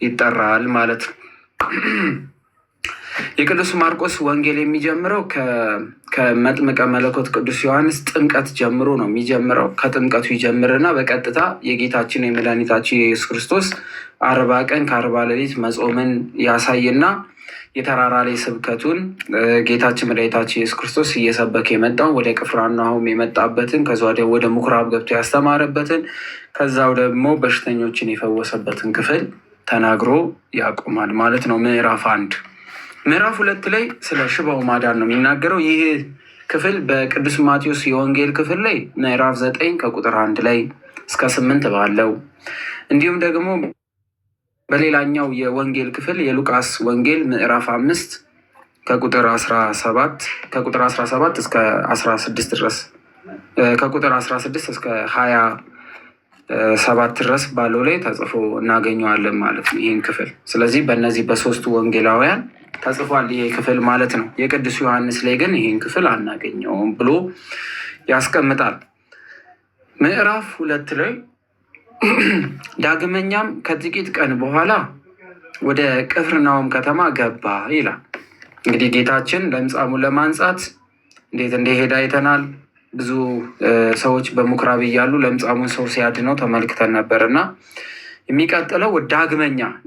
ይጠራል ማለት ነው። የቅዱስ ማርቆስ ወንጌል የሚጀምረው ከመጥምቀ መለኮት ቅዱስ ዮሐንስ ጥምቀት ጀምሮ ነው የሚጀምረው። ከጥምቀቱ ይጀምርና በቀጥታ የጌታችን የመድኃኒታችን የኢየሱስ ክርስቶስ 40 ቀን ከ40 ሌሊት መጾምን ያሳይና የተራራ ላይ ስብከቱን ጌታችን መድኃኒታችን ኢየሱስ ክርስቶስ እየሰበከ የመጣው ወደ ቅፍርናሆም የመጣበትን ከዛ ወደ ምኩራብ ገብቶ ያስተማረበትን ከዛው ደግሞ በሽተኞችን የፈወሰበትን ክፍል ተናግሮ ያቆማል ማለት ነው። ምዕራፍ 1 ምዕራፍ 2 ላይ ስለ ሽባው ማዳን ነው የሚናገረው። ይህ ክፍል በቅዱስ ማቴዎስ የወንጌል ክፍል ላይ ምዕራፍ 9 ከቁጥር 1 ላይ እስከ 8 ባለው እንዲሁም ደግሞ በሌላኛው የወንጌል ክፍል የሉቃስ ወንጌል ምዕራፍ 5 ከቁጥር 17 እስከ 16 ድረስ ከቁጥር 16 እስከ 27 ድረስ ባለው ላይ ተጽፎ እናገኘዋለን ማለት ነው ይህን ክፍል። ስለዚህ በእነዚህ በሶስቱ ወንጌላውያን ተጽፏል ይሄ ክፍል ማለት ነው። የቅዱስ ዮሐንስ ላይ ግን ይህን ክፍል አናገኘውም ብሎ ያስቀምጣል። ምዕራፍ 2 ላይ ዳግመኛም ከጥቂት ቀን በኋላ ወደ ቅፍርናሆም ከተማ ገባ ይላል። እንግዲህ ጌታችን ለምጻሙን ለማንጻት እንዴት እንደሄደ አይተናል። ብዙ ሰዎች በምኩራብ እያሉ ለምጻሙን ሰው ሲያድነው ተመልክተን ነበር እና የሚቀጥለው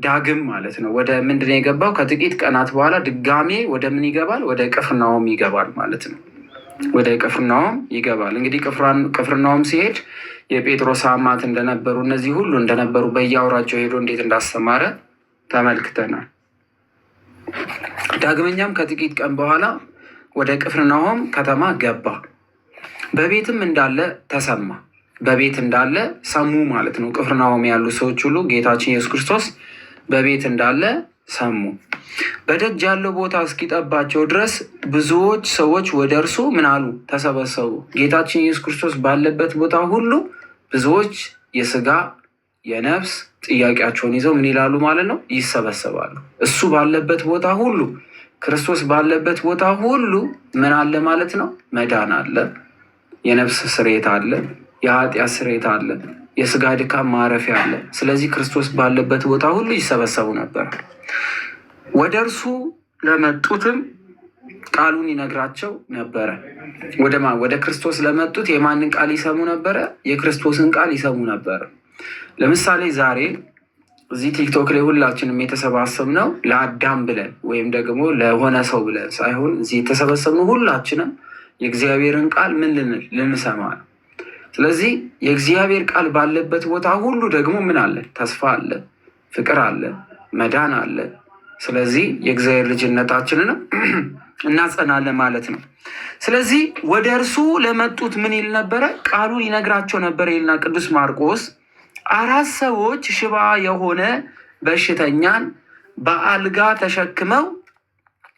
ዳግም ማለት ነው ወደ ምንድን የገባው? ከጥቂት ቀናት በኋላ ድጋሜ ወደ ምን ይገባል? ወደ ቅፍርናሆም ይገባል ማለት ነው። ወደ ቅፍርናሆም ይገባል። እንግዲህ ቅፍርናሆም ሲሄድ የጴጥሮስ አማት እንደነበሩ እነዚህ ሁሉ እንደነበሩ በየአውራቸው ሄዶ እንዴት እንዳስተማረ ተመልክተናል። ዳግመኛም ከጥቂት ቀን በኋላ ወደ ቅፍርናሆም ከተማ ገባ፣ በቤትም እንዳለ ተሰማ። በቤት እንዳለ ሰሙ ማለት ነው። ቅፍርናሆም ያሉ ሰዎች ሁሉ ጌታችን ኢየሱስ ክርስቶስ በቤት እንዳለ ሰሙ። በደጅ ያለው ቦታ እስኪጠባቸው ድረስ ብዙዎች ሰዎች ወደ እርሱ ምን አሉ? ተሰበሰቡ። ጌታችን ኢየሱስ ክርስቶስ ባለበት ቦታ ሁሉ ብዙዎች የስጋ የነፍስ ጥያቄያቸውን ይዘው ምን ይላሉ ማለት ነው? ይሰበሰባሉ። እሱ ባለበት ቦታ ሁሉ፣ ክርስቶስ ባለበት ቦታ ሁሉ ምን አለ ማለት ነው? መዳን አለ፣ የነፍስ ስርየት አለ፣ የኃጢአት ስርየት አለ፣ የስጋ ድካም ማረፊያ አለ። ስለዚህ ክርስቶስ ባለበት ቦታ ሁሉ ይሰበሰቡ ነበር። ወደ እርሱ ለመጡትም ቃሉን ይነግራቸው ነበረ። ወደ ክርስቶስ ለመጡት የማንን ቃል ይሰሙ ነበረ? የክርስቶስን ቃል ይሰሙ ነበረ። ለምሳሌ ዛሬ እዚህ ቲክቶክ ላይ ሁላችንም የተሰባሰብነው ለአዳም ብለን ወይም ደግሞ ለሆነ ሰው ብለን ሳይሆን እዚህ የተሰበሰብነው ሁላችንም የእግዚአብሔርን ቃል ምን ልንሰማ ነው። ስለዚህ የእግዚአብሔር ቃል ባለበት ቦታ ሁሉ ደግሞ ምን አለ? ተስፋ አለ፣ ፍቅር አለ፣ መዳን አለ። ስለዚህ የእግዚአብሔር ልጅነታችንን እናጸናለን ማለት ነው። ስለዚህ ወደ እርሱ ለመጡት ምን ይል ነበረ? ቃሉን ይነግራቸው ነበር ይልና ቅዱስ ማርቆስ 4 ሰዎች ሽባ የሆነ በሽተኛን በአልጋ ተሸክመው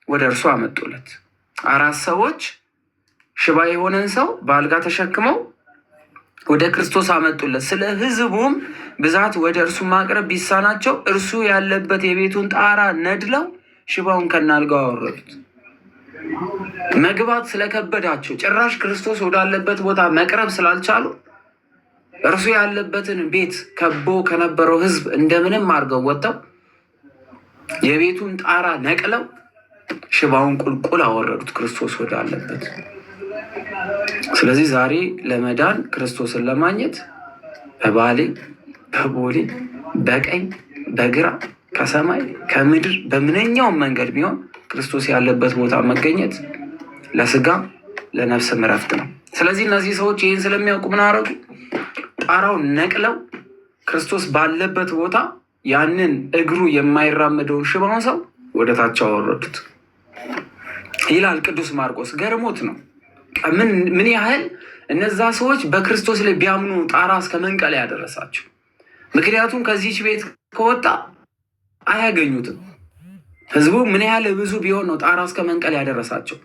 ወደ እርሱ አመጡለት። 4 ሰዎች ሽባ የሆነን ሰው በአልጋ ተሸክመው ወደ ክርስቶስ አመጡለት። ስለ ሕዝቡም ብዛት ወደ እርሱ ማቅረብ ቢሳናቸው እርሱ ያለበት የቤቱን ጣራ ነድለው ሽባውን ከናልጋው አወረዱት። መግባት ስለከበዳቸው ጭራሽ ክርስቶስ ወዳለበት ቦታ መቅረብ ስላልቻሉ እርሱ ያለበትን ቤት ከቦ ከነበረው ሕዝብ እንደምንም አድርገው ወጥተው የቤቱን ጣራ ነቅለው ሽባውን ቁልቁል አወረዱት ክርስቶስ ወዳለበት። ስለዚህ ዛሬ ለመዳን ክርስቶስን ለማግኘት በባሌ በቦሌ በቀኝ በግራ ከሰማይ ከምድር በምንኛውም መንገድ ቢሆን ክርስቶስ ያለበት ቦታ መገኘት ለስጋ ለነፍስም እረፍት ነው። ስለዚህ እነዚህ ሰዎች ይህን ስለሚያውቁ ምን አደረጉ? ጣራውን ነቅለው ክርስቶስ ባለበት ቦታ ያንን እግሩ የማይራመደውን ሽባውን ሰው ወደ ታች አወረዱት ይላል ቅዱስ ማርቆስ። ገርሞት ነው ምን ያህል እነዛ ሰዎች በክርስቶስ ላይ ቢያምኑ ጣራ እስከ መንቀል ያደረሳቸው። ምክንያቱም ከዚህች ቤት ከወጣ አያገኙትም። ህዝቡ ምን ያህል ብዙ ቢሆን ነው ጣራ እስከ መንቀል ያደረሳቸው።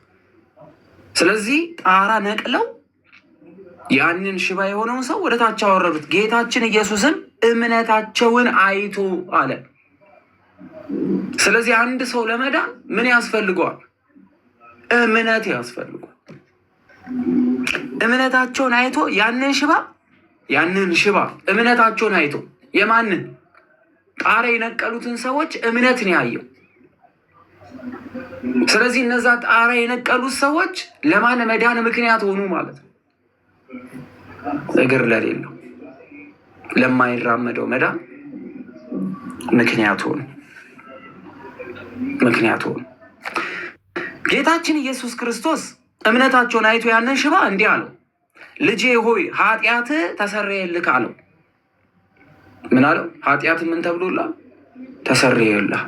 ስለዚህ ጣራ ነቅለው ያንን ሽባ የሆነውን ሰው ወደ ታች አወረዱት። ጌታችን ኢየሱስን እምነታቸውን አይቶ አለ። ስለዚህ አንድ ሰው ለመዳን ምን ያስፈልገዋል? እምነት ያስፈልገዋል። እምነታቸውን አይቶ ያንን ሽባ እምነታቸውን አይቶ የማንን? ጣራ የነቀሉትን ሰዎች እምነት ነው ያየው። ስለዚህ እነዛ ጣራ የነቀሉት ሰዎች ለማን መዳን ምክንያት ሆኑ ማለት ነው? እግር ለሌለው ለማይራመደው መዳን ምክንያት ሆኑ። ጌታችን ኢየሱስ ክርስቶስ እምነታቸውን አይቶ ያንን ሽባ እንዲህ አለው፣ ልጄ ሆይ ኃጢአትህ ተሰረየልህ አለው። ምን አለው? ኃጢአት ምን ተብሎልሃል? ተሰረየልህ።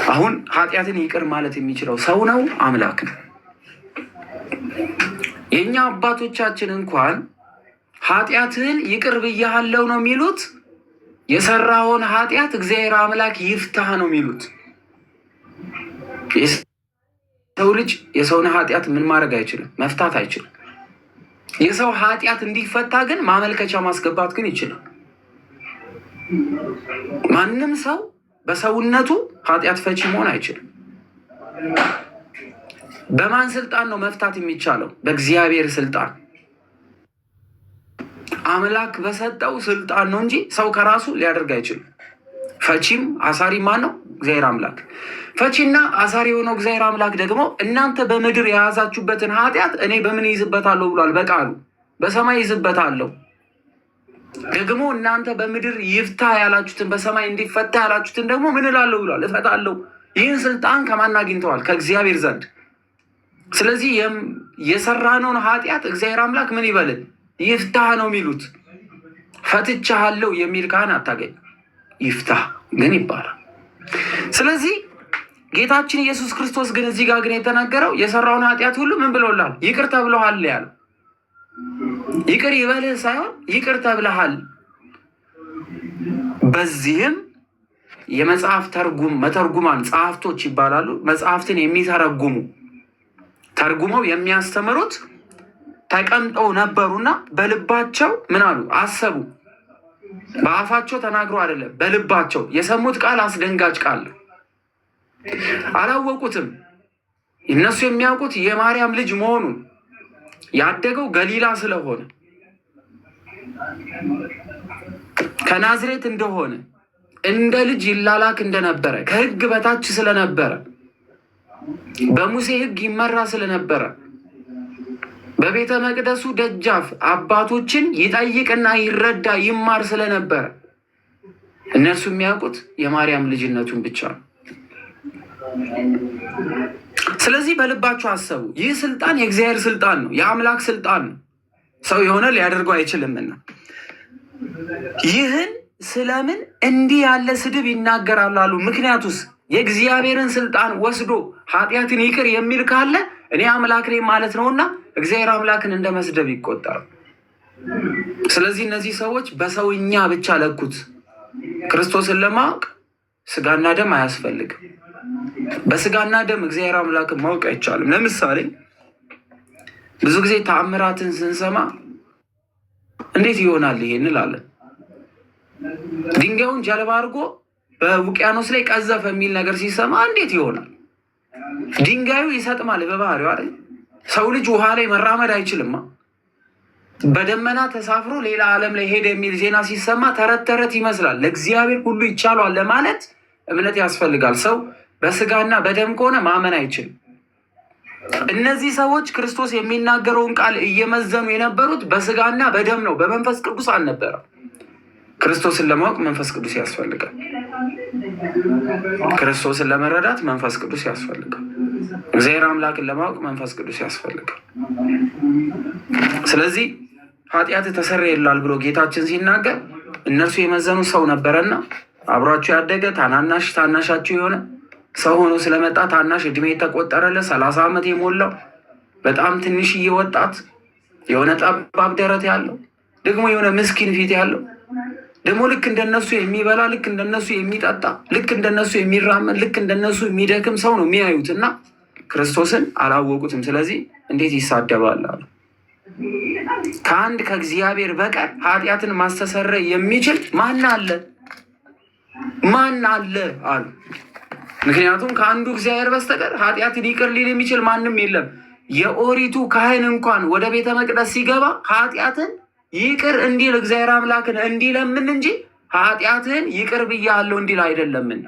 አሁን ኃጢአትን ይቅር ማለት የሚችለው ሰው ነው? አምላክ ነው? የእኛ አባቶቻችን እንኳን ኃጢአትህን ይቅር ብያሃለው ነው የሚሉት። የሰራውን ኃጢአት እግዚአብሔር አምላክ ይፍታህ ነው የሚሉት። የሰው ልጅ የሰውን ኃጢአት ምን ማድረግ አይችልም፣ መፍታት አይችልም። የሰው ኃጢአት እንዲፈታ ግን ማመልከቻ ማስገባት ግን ይችላል። ማንም ሰው በሰውነቱ ኃጢአት ፈቺ መሆን አይችልም። በማን ስልጣን ነው መፍታት የሚቻለው? በእግዚአብሔር ስልጣን። አምላክ በሰጠው ስልጣን ነው እንጂ ሰው ከራሱ ሊያደርግ አይችልም። ፈቺም አሳሪ ማን ነው? እግዚአብሔር አምላክ። ፈቺና አሳሪ የሆነው እግዚአብሔር አምላክ ደግሞ እናንተ በምድር የያዛችሁበትን ኃጢአት እኔ በምን ይዝበታለሁ ብሏል? በቃሉ በሰማይ ይዝበታለሁ። ደግሞ እናንተ በምድር ይፍታ ያላችሁትን በሰማይ እንዲፈታ ያላችሁትን ደግሞ ምን እላለሁ ብሏል? እፈታለሁ። ይህን ስልጣን ከማን አግኝተዋል? ከእግዚአብሔር ዘንድ። ስለዚህ የሰራነውን ኃጢአት እግዚአብሔር አምላክ ምን ይበልን? ይፍታህ ነው የሚሉት። ፈትቻሃለሁ የሚል ካህን አታገኝ። ይፍታህ ግን ይባላል። ስለዚህ ጌታችን ኢየሱስ ክርስቶስ ግን እዚህ ጋር ግን የተናገረው የሰራውን ኃጢአት ሁሉ ምን ብሎላል? ይቅር ተብለሃል ያለው። ይቅር ይበልህ ሳይሆን ይቅር ተብለሃል። በዚህም የመጽሐፍ መተርጉማን ጸሐፍቶች ይባላሉ። መጽሐፍትን የሚተረጉሙ ተርጉመው የሚያስተምሩት ተቀምጠው ነበሩና በልባቸው ምን አሉ? አሰቡ። በአፋቸው ተናግሮ አይደለም፣ በልባቸው የሰሙት ቃል አስደንጋጭ ቃል ነው። አላወቁትም። እነሱ የሚያውቁት የማርያም ልጅ መሆኑን ያደገው ገሊላ ስለሆነ ከናዝሬት እንደሆነ እንደ ልጅ ይላላክ እንደነበረ ከሕግ በታች ስለነበረ በሙሴ ሕግ ይመራ ስለነበረ በቤተ መቅደሱ ደጃፍ አባቶችን ይጠይቅና ይረዳ ይማር ስለነበረ እነርሱ የሚያውቁት የማርያም ልጅነቱን ብቻ ነው። ስለዚህ በልባቸው አሰቡ። ይህ ስልጣን የእግዚአብሔር ስልጣን ነው፣ የአምላክ ስልጣን ነው። ሰው የሆነ ሊያደርገው አይችልምና ይህን ስለምን እንዲህ ያለ ስድብ ይናገራሉ አሉ። ምክንያቱስ የእግዚአብሔርን ስልጣን ወስዶ ኃጢአትን ይቅር የሚል ካለ እኔ አምላክ ነኝ ማለት ነውና እግዚአብሔር አምላክን እንደ መስደብ ይቆጠራል። ስለዚህ እነዚህ ሰዎች በሰውኛ ብቻ ለኩት። ክርስቶስን ለማወቅ ስጋና ደም አያስፈልግም። በስጋና ደም እግዚአብሔር አምላክን ማወቅ አይቻልም። ለምሳሌ ብዙ ጊዜ ተአምራትን ስንሰማ እንዴት ይሆናል ይሄ እንላለን። ድንጋዩን ጀልባ አድርጎ በውቅያኖስ ላይ ቀዘፈ የሚል ነገር ሲሰማ እንዴት ይሆናል? ድንጋዩ ይሰጥማል በባህሪው አይደል? ሰው ልጅ ውሃ ላይ መራመድ አይችልማ። በደመና ተሳፍሮ ሌላ ዓለም ላይ ሄደ የሚል ዜና ሲሰማ ተረት ተረት ይመስላል። ለእግዚአብሔር ሁሉ ይቻሏል ለማለት እምነት ያስፈልጋል። ሰው በስጋና በደም ከሆነ ማመን አይችልም። እነዚህ ሰዎች ክርስቶስ የሚናገረውን ቃል እየመዘኑ የነበሩት በስጋና በደም ነው፣ በመንፈስ ቅዱስ አልነበረም። ክርስቶስን ለማወቅ መንፈስ ቅዱስ ያስፈልጋል። ክርስቶስን ለመረዳት መንፈስ ቅዱስ ያስፈልጋል። እግዚአብሔር አምላክን ለማወቅ መንፈስ ቅዱስ ያስፈልጋል። ስለዚህ ኃጢአት ተሰረየልሃል ብሎ ጌታችን ሲናገር እነርሱ የመዘኑ ሰው ነበረና አብሯቸው ያደገ ታናሻቸው የሆነ ሰው ሆኖ ስለመጣ ታናሽ እድሜ የተቆጠረለት 30 ዓመት የሞላው በጣም ትንሽዬ ወጣት የሆነ ጠባብ ደረት ያለው ደግሞ የሆነ ምስኪን ፊት ያለው ደግሞ ልክ እንደነሱ የሚበላ ልክ እንደነሱ የሚጠጣ ልክ እንደነሱ የሚራመድ ልክ እንደነሱ የሚደክም ሰው ነው የሚያዩት እና ክርስቶስን አላወቁትም። ስለዚህ እንዴት ይሳደባል አሉ። ከአንድ ከእግዚአብሔር በቀር ኃጢአትን ማስተሰረይ የሚችል ማን አለ? ማን አለ አሉ። ምክንያቱም ከአንዱ እግዚአብሔር በስተቀር ኃጢአትን ይቅር ሊል የሚችል ማንም የለም። የኦሪቱ ካህን እንኳን ወደ ቤተ መቅደስ ሲገባ ኃጢአትን ይቅር እንዲል እግዚአብሔር አምላክን እንዲለምን እንጂ ኃጢአትህን ይቅር ብያለሁ እንዲል አይደለምና።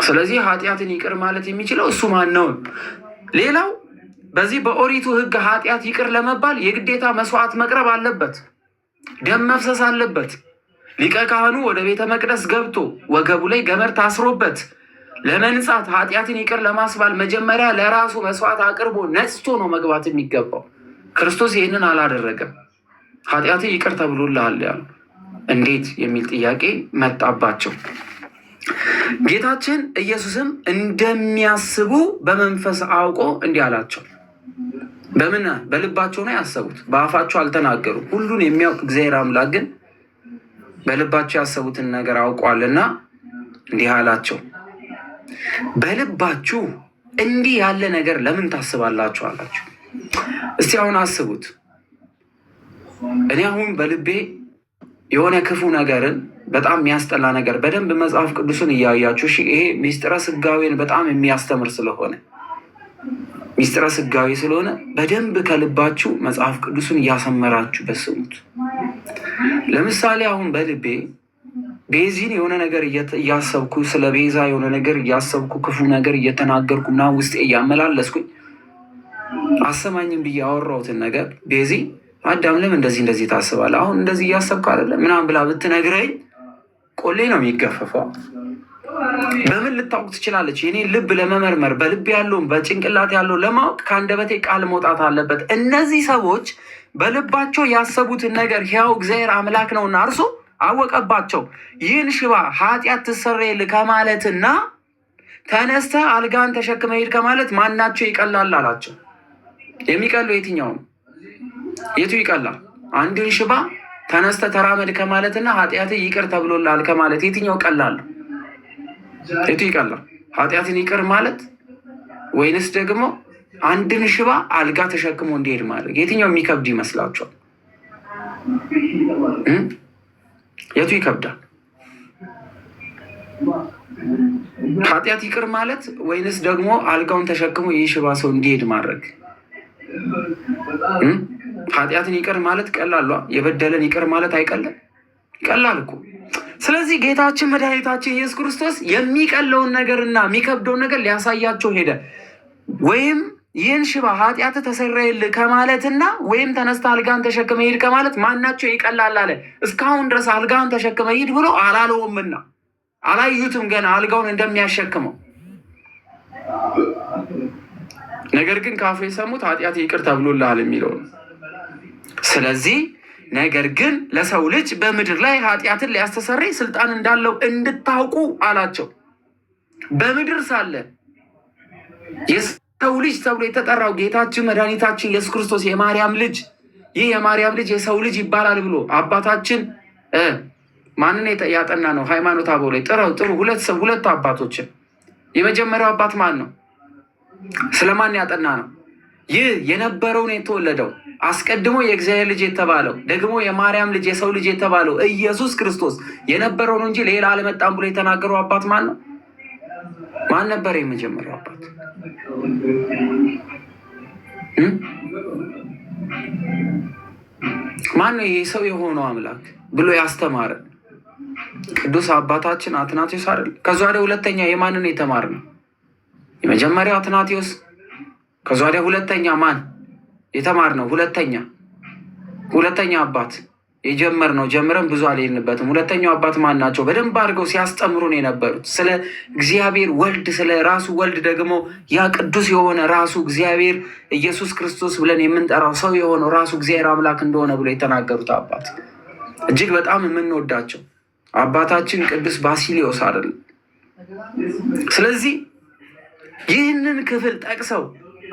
ስለዚህ ኃጢአትን ይቅር ማለት የሚችለው እሱ ማን ነው? ሌላው በዚህ በኦሪቱ ሕግ ኃጢአት ይቅር ለመባል የግዴታ መስዋዕት መቅረብ አለበት፣ ደም መፍሰስ አለበት። ሊቀ ካህኑ ወደ ቤተ መቅደስ ገብቶ ወገቡ ላይ ገመድ ታስሮበት ለመንጻት ኃጢአትን ይቅር ለማስባል መጀመሪያ ለራሱ መስዋዕት አቅርቦ ነጽቶ ነው መግባት የሚገባው። ክርስቶስ ይህንን አላደረገም። ኃጢአት ይቅር ተብሎልሃል ያሉ እንዴት የሚል ጥያቄ መጣባቸው። ጌታችን ኢየሱስም እንደሚያስቡ በመንፈስ አውቆ እንዲህ አላቸው። በምን በልባቸው ነው ያሰቡት፣ በአፋቸው አልተናገሩም። ሁሉን የሚያውቅ እግዚአብሔር አምላክ ግን በልባቸው ያሰቡትን ነገር አውቋልና እንዲህ አላቸው፣ በልባችሁ እንዲህ ያለ ነገር ለምን ታስባላችሁ አላቸው። እስቲ አሁን አስቡት። እኔ አሁን በልቤ የሆነ ክፉ ነገርን በጣም የሚያስጠላ ነገር በደንብ መጽሐፍ ቅዱስን እያያችሁ ይሄ ሚስጥረ ስጋዌን በጣም የሚያስተምር ስለሆነ ሚስጥረ ስጋዌ ስለሆነ በደንብ ከልባችሁ መጽሐፍ ቅዱስን እያሰመራችሁ በስሙት። ለምሳሌ አሁን በልቤ ቤዚን የሆነ ነገር እያሰብኩ ስለ ቤዛ የሆነ ነገር እያሰብኩ ክፉ ነገር እየተናገርኩ ምናምን ውስጤ እያመላለስኩኝ አሰማኝም ብዬ ያወራሁትን ነገር ቤዚ አዳም ለምን እንደዚህ ታስባለህ? አሁን እንደዚህ እያሰብኩ አይደለም ምናምን ብላ ብትነግረኝ ቆሌ ነው የሚገፈፈው። በምን ልታውቅ ትችላለች? የኔ ልብ ለመመርመር በልብ ያለውን በጭንቅላት ያለው ለማወቅ ከአንደበቴ ቃል መውጣት አለበት። እነዚህ ሰዎች በልባቸው ያሰቡትን ነገር ሕያው እግዚአብሔር አምላክ ነውና እርሱ አወቀባቸው። ይህን ሽባ ኃጢአት ትሰረይልህ ከማለትና ተነስተህ አልጋን ተሸክመህ ሂድ ከማለት ማናቸው ይቀላል አላቸው። የሚቀለው የትኛው ነው? የቱ ይቀላል? አንድን ሽባ ተነስተህ ተራመድ ከማለትና ኃጢአትህ ይቅር ተብሎልሃል ከማለት የትኛው ቀላል? የቱ ይቀላል? ኃጢአትን ይቅር ማለት ወይንስ ደግሞ አንድን ሽባ አልጋ ተሸክሞ እንዲሄድ ማድረግ? የትኛው የሚከብድ ይመስላችኋል? የቱ ይከብዳል? ኃጢአት ይቅር ማለት ወይንስ ደግሞ አልጋውን ተሸክሞ ይህ ሽባ ሰው እንዲሄድ ማድረግ? ኃጢአትን ይቅር ማለት ቀላል፣ የበደለን ይቅር ማለት አይቀልም? ቀላል እኮ። ስለዚህ ጌታችን መድኃኒታችን ኢየሱስ ክርስቶስ የሚቀለውን ነገርና የሚከብደውን ነገር ሊያሳያቸው ሄደ። ወይም ይህን ሽባ ኃጢአት ተሰረየልህ ከማለትና ወይም ተነስተ አልጋን ተሸክመ ሂድ ከማለት ማናቸው ይቀላል አለ። እስካሁን ድረስ አልጋን ተሸክመ ሂድ ብሎ አላለውምና አላዩትም ገና አልጋውን እንደሚያሸክመው። ነገር ግን ካፉ የሰሙት ኃጢአት ይቅር ተብሎልሃል የሚለው ነው። ስለዚህ ነገር ግን ለሰው ልጅ በምድር ላይ ኃጢአትን ሊያስተሰርይ ስልጣን እንዳለው እንድታውቁ አላቸው። በምድር ሳለ የሰው ልጅ ተብሎ የተጠራው ጌታችን መድኃኒታችን ኢየሱስ ክርስቶስ የማርያም ልጅ፣ ይህ የማርያም ልጅ የሰው ልጅ ይባላል ብሎ አባታችን ማንን ያጠና ነው? ሃይማኖተ አበው ላይ ጥሩ ሁለት አባቶችን። የመጀመሪያው አባት ማን ነው? ስለማን ያጠና ነው? ይህ የነበረውን የተወለደው አስቀድሞ የእግዚአብሔር ልጅ የተባለው ደግሞ የማርያም ልጅ የሰው ልጅ የተባለው ኢየሱስ ክርስቶስ የነበረው ነው እንጂ ሌላ አልመጣም ብሎ የተናገረው አባት ማን ነው? ማን ነበር የመጀመሪያው አባት? ማን ነው? ይሄ ሰው የሆነው አምላክ ብሎ ያስተማረ ቅዱስ አባታችን አትናቴዎስ አይደል? ከዛ ወደ ሁለተኛ የማንን የተማር ነው? የመጀመሪያው አትናቴዎስ። ከዛ ወደ ሁለተኛ ማን የተማር ነው? ሁለተኛ አባት የጀመርነው ጀምረን ብዙ አልሄድንበትም። ሁለተኛው አባት ማን ናቸው? በደንብ አድርገው ሲያስተምሩን የነበሩት ስለ እግዚአብሔር ወልድ፣ ስለ ራሱ ወልድ ደግሞ ያ ቅዱስ የሆነ ራሱ እግዚአብሔር ኢየሱስ ክርስቶስ ብለን የምንጠራው ሰው የሆነው ራሱ እግዚአብሔር አምላክ እንደሆነ ብሎ የተናገሩት አባት እጅግ በጣም የምንወዳቸው አባታችን ቅዱስ ባሲሊዮስ አይደለም። ስለዚህ ይህንን ክፍል ጠቅሰው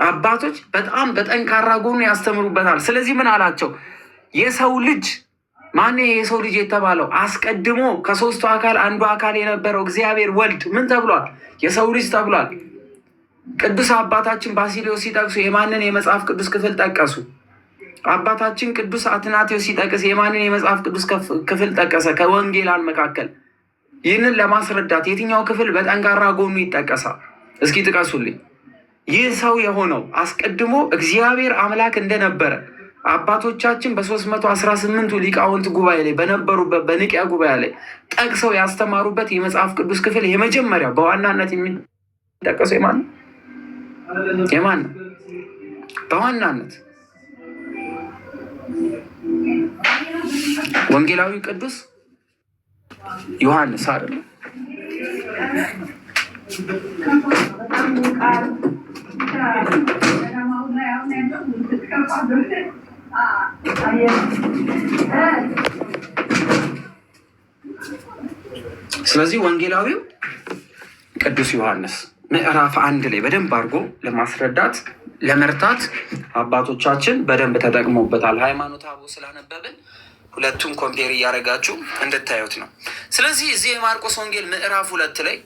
አባቶች በጣም በጠንካራ ጎኑ ያስተምሩበታል። ስለዚህ ምን አላቸው? የሰው ልጅ ማን? የሰው ልጅ የተባለው አስቀድሞ ከሶስቱ አካል አንዱ አካል የነበረው እግዚአብሔር ወልድ ምን ተብሏል? የሰው ልጅ ተብሏል። ቅዱስ አባታችን ባሲሊዮስ ሲጠቅሱ የማንን የመጽሐፍ ቅዱስ ክፍል ጠቀሱ? አባታችን ቅዱስ አትናቴዎስ ሲጠቅስ የማንን የመጽሐፍ ቅዱስ ክፍል ጠቀሰ? ከወንጌላን መካከል ይህንን ለማስረዳት የትኛው ክፍል በጠንካራ ጎኑ ይጠቀሳል? እስኪ ጥቀሱልኝ። ይህ ሰው የሆነው አስቀድሞ እግዚአብሔር አምላክ እንደነበረ አባቶቻችን በ318ቱ ሊቃውንት ጉባኤ ላይ በነበሩበት በኒቅያ ጉባኤ ላይ ጠቅሰው ያስተማሩበት የመጽሐፍ ቅዱስ ክፍል የመጀመሪያው በዋናነት የሚጠቀሰው የማን ነው? በዋናነት ወንጌላዊ ቅዱስ ዮሐንስ አይደለም? ስለዚህ ወንጌላዊው ቅዱስ ዮሐንስ ምዕራፍ 1 ላይ በደንብ አድርጎ ለማስረዳት ለመርታት አባቶቻችን በደንብ ተጠቅሞበታል። ሃይማኖተ አበው ስላነበብን ሁለቱም ኮምፔር እያደረጋችሁ እንድታዩት ነው። ስለዚህ እዚህ የማርቆስ ወንጌል ምዕራፍ 2 ላይ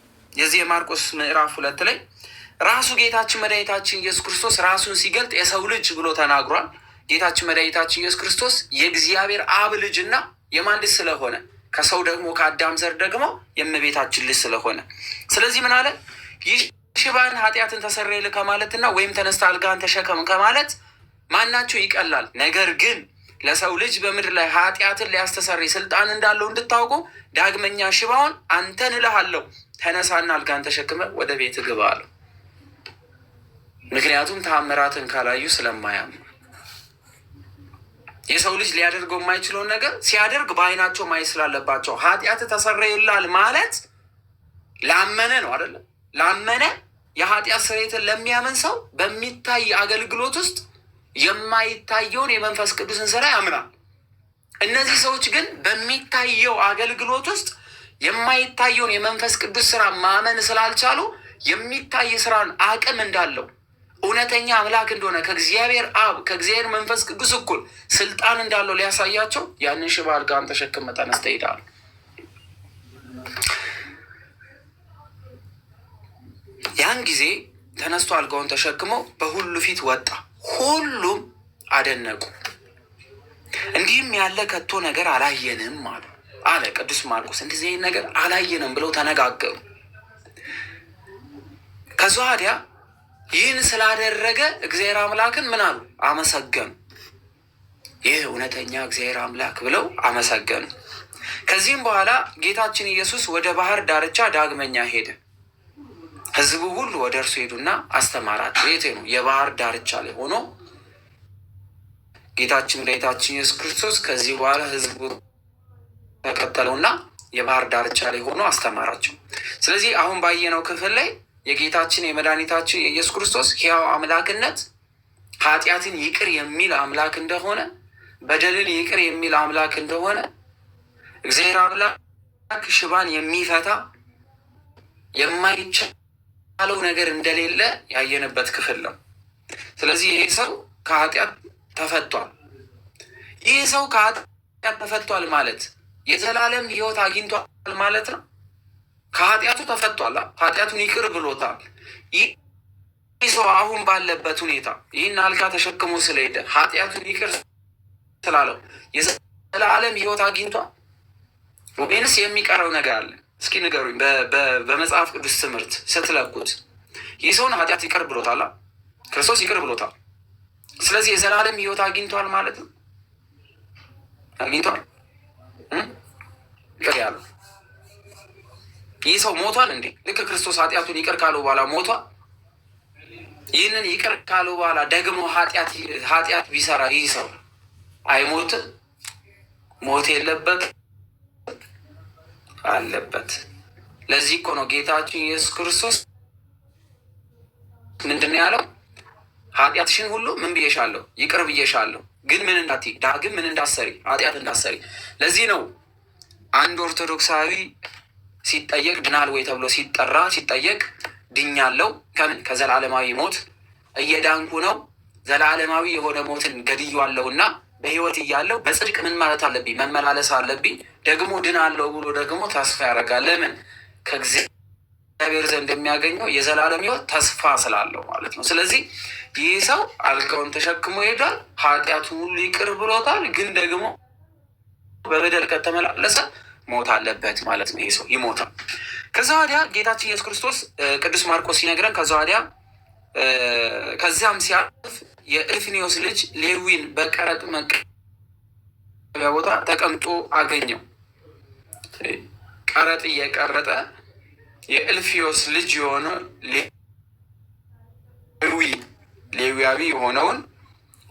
የማርቆስ ምዕራፍ 2 ላይ ራሱ ጌታችን መድኃኒታችን ኢየሱስ ክርስቶስ ራሱን ሲገልጥ የሰው ልጅ ብሎ ተናግሯል። ጌታችን መድኃኒታችን ኢየሱስ ክርስቶስ የእግዚአብሔር አብ ልጅና የማን ልጅ ስለሆነ ከሰው ደግሞ ከአዳም ዘር ደግሞ የእመቤታችን ልጅ ስለሆነ፣ ስለዚህ ምን አለ? ይህ ሽባን ኃጢአትን ተሰረየልህ ከማለትና ወይም ተነስተ አልጋህን ተሸከም ከማለት ማናቸው ይቀላል? ነገር ግን ለሰው ልጅ በምድር ላይ ኃጢአትን ሊያስተሰርይ ስልጣን እንዳለው እንድታውቁ ዳግመኛ ሽባውን አንተን እልሃለሁ ተነሳና አልጋህን ተሸክመ ወደ ቤት ግባ አለው። ምክንያቱም ተአምራትን ካላዩ ስለማያምኑ የሰው ልጅ ሊያደርገው የማይችለውን ነገር ሲያደርግ በዓይናቸው ማየት ስላለባቸው ኃጢአት ተሰረየልሃል ማለት ላመነ ነው አይደለም? ላመነ የኃጢአት ስርየትን ለሚያምን ሰው በሚታይ አገልግሎት ውስጥ የማይታየውን የመንፈስ ቅዱስን ስራ ያምናል። እነዚህ ሰዎች ግን በሚታየው አገልግሎት ውስጥ የማይታየውን የመንፈስ ቅዱስ ስራ ማመን ስላልቻሉ የሚታይ ስራን አቅም እንዳለው እውነተኛ አምላክ እንደሆነ ከእግዚአብሔር አብ ከእግዚአብሔር መንፈስ ቅዱስ እኩል ስልጣን እንዳለው ሊያሳያቸው ያንን ሽባ አልጋህን ተሸክመህ ተነስተህ ሄዳል። ያን ጊዜ ተነስቶ አልጋውን ተሸክሞ በሁሉ ፊት ወጣ። ሁሉም አደነቁ። እንዲህም ያለ ከቶ ነገር አላየንም አለ ቅዱስ ማርቆስ። እንደዚህ አይነት ነገር አላየንም ብለው ተነጋገሩ። ከዛ ወዲያ ይህን ስላደረገ እግዚአብሔር አምላክን ምን አሉ? አመሰገኑ። ይህ እውነተኛ እግዚአብሔር አምላክ ብለው አመሰገኑ። ከዚህም በኋላ ጌታችን ኢየሱስ ወደ ባህር ዳርቻ ዳግመኛ ሄደ። ሕዝቡ ሁሉ ወደ እርሱ ሄዱና አስተማራቸው። የት ነው? የባህር ዳርቻ ላይ ሆኖ ጌታችን ኢየሱስ ክርስቶስ ከዚህ በኋላ ሕዝቡ ተከተለውና የባህር ዳርቻ ላይ ሆኖ አስተማራቸው። ስለዚህ አሁን ባየነው ክፍል ላይ የጌታችን የመድኃኒታችን የኢየሱስ ክርስቶስ ሕያው አምላክነት ኃጢአትን ይቅር የሚል አምላክ እንደሆነ፣ በደልን ይቅር የሚል አምላክ እንደሆነ፣ እግዚአብሔር አምላክ ሽባን የሚፈታ የማይቻለው ነገር እንደሌለ ያየንበት ክፍል ነው። ስለዚህ ይህ ሰው ከኃጢአት ተፈቷል። ይህ ሰው ከኃጢአት ተፈቷል ማለት የዘላለም ሕይወት አግኝቷል ማለት ነው። ከኃጢአቱ ተፈቷል። ኃጢአቱን ይቅር ብሎታል። ይህ ሰው አሁን ባለበት ሁኔታ ይህን አልጋ ተሸክሞ ስለሄደ ኃጢአቱን ይቅር ስላለው የዘላለም ሕይወት አግኝቷል ወይንስ የሚቀረው ነገር አለ? እስኪ ንገሩኝ። በመጽሐፍ ቅዱስ ትምህርት ስትለኩት ይህ ሰውን ኃጢአት ይቅር ብሎታል። ክርስቶስ ይቅር ብሎታል። ስለዚህ የዘላለም ሕይወት አግኝቷል ማለት ነው። አግኝቷል ይቅር ያለው ይህ ሰው ሞቷል እንዴ? ልክ ክርስቶስ ኃጢአቱን ይቅር ካለው በኋላ ሞቷል። ይህንን ይቅር ካለው በኋላ ደግሞ ኃጢአት ቢሰራ ይህ ሰው አይሞትም? ሞት የለበት አለበት። ለዚህ እኮ ነው ጌታችን ኢየሱስ ክርስቶስ ምንድን ነው ያለው? ኃጢአትሽን ሁሉ ምን ብዬሻለሁ? ይቅር ብዬሻለሁ። ግን ምን እንዳትይ፣ ዳግም ምን እንዳሰሪ፣ ኃጢአት እንዳሰሪ። ለዚህ ነው አንድ ኦርቶዶክሳዊ ሲጠየቅ ድናል ወይ ተብሎ ሲጠየቅ ድኛለው። ከምን? ከዘላለማዊ ሞት እየዳንኩ ነው። ዘላለማዊ የሆነ ሞትን ገድያለሁና በሕይወት እያለው በጽድቅ ምን ማለት አለብኝ? መመላለስ አለብኝ። ደግሞ ድናለው ብሎ ደግሞ ተስፋ ያደርጋል። ለምን? ከእግዚአብሔር ዘንድ የሚያገኘው የዘላለም ሕይወት ተስፋ ስላለው ማለት ነው። ስለዚህ ይህ ሰው አልጋውን ተሸክሞ ሄዷል። ኃጢአቱን ሁሉ ይቅር ብሎታል። ግን ደግሞ በበደል ከተመላለሰ ሞት አለበት ማለት ነው። ይህ ሰው ይሞታል። ከዛ ወዲያ ጌታችን ኢየሱስ ክርስቶስ ቅዱስ ማርቆስ ሲነግረን ከዛ ወዲያ ከዚያም ሲያልፍ የእልፍኒዎስ ልጅ ሌዊን በቀረጥ መቀበያ ቦታ ተቀምጦ አገኘው። ቀረጥ እየቀረጠ የእልፍዮስ ልጅ የሆነ ሌዊያዊ የሆነውን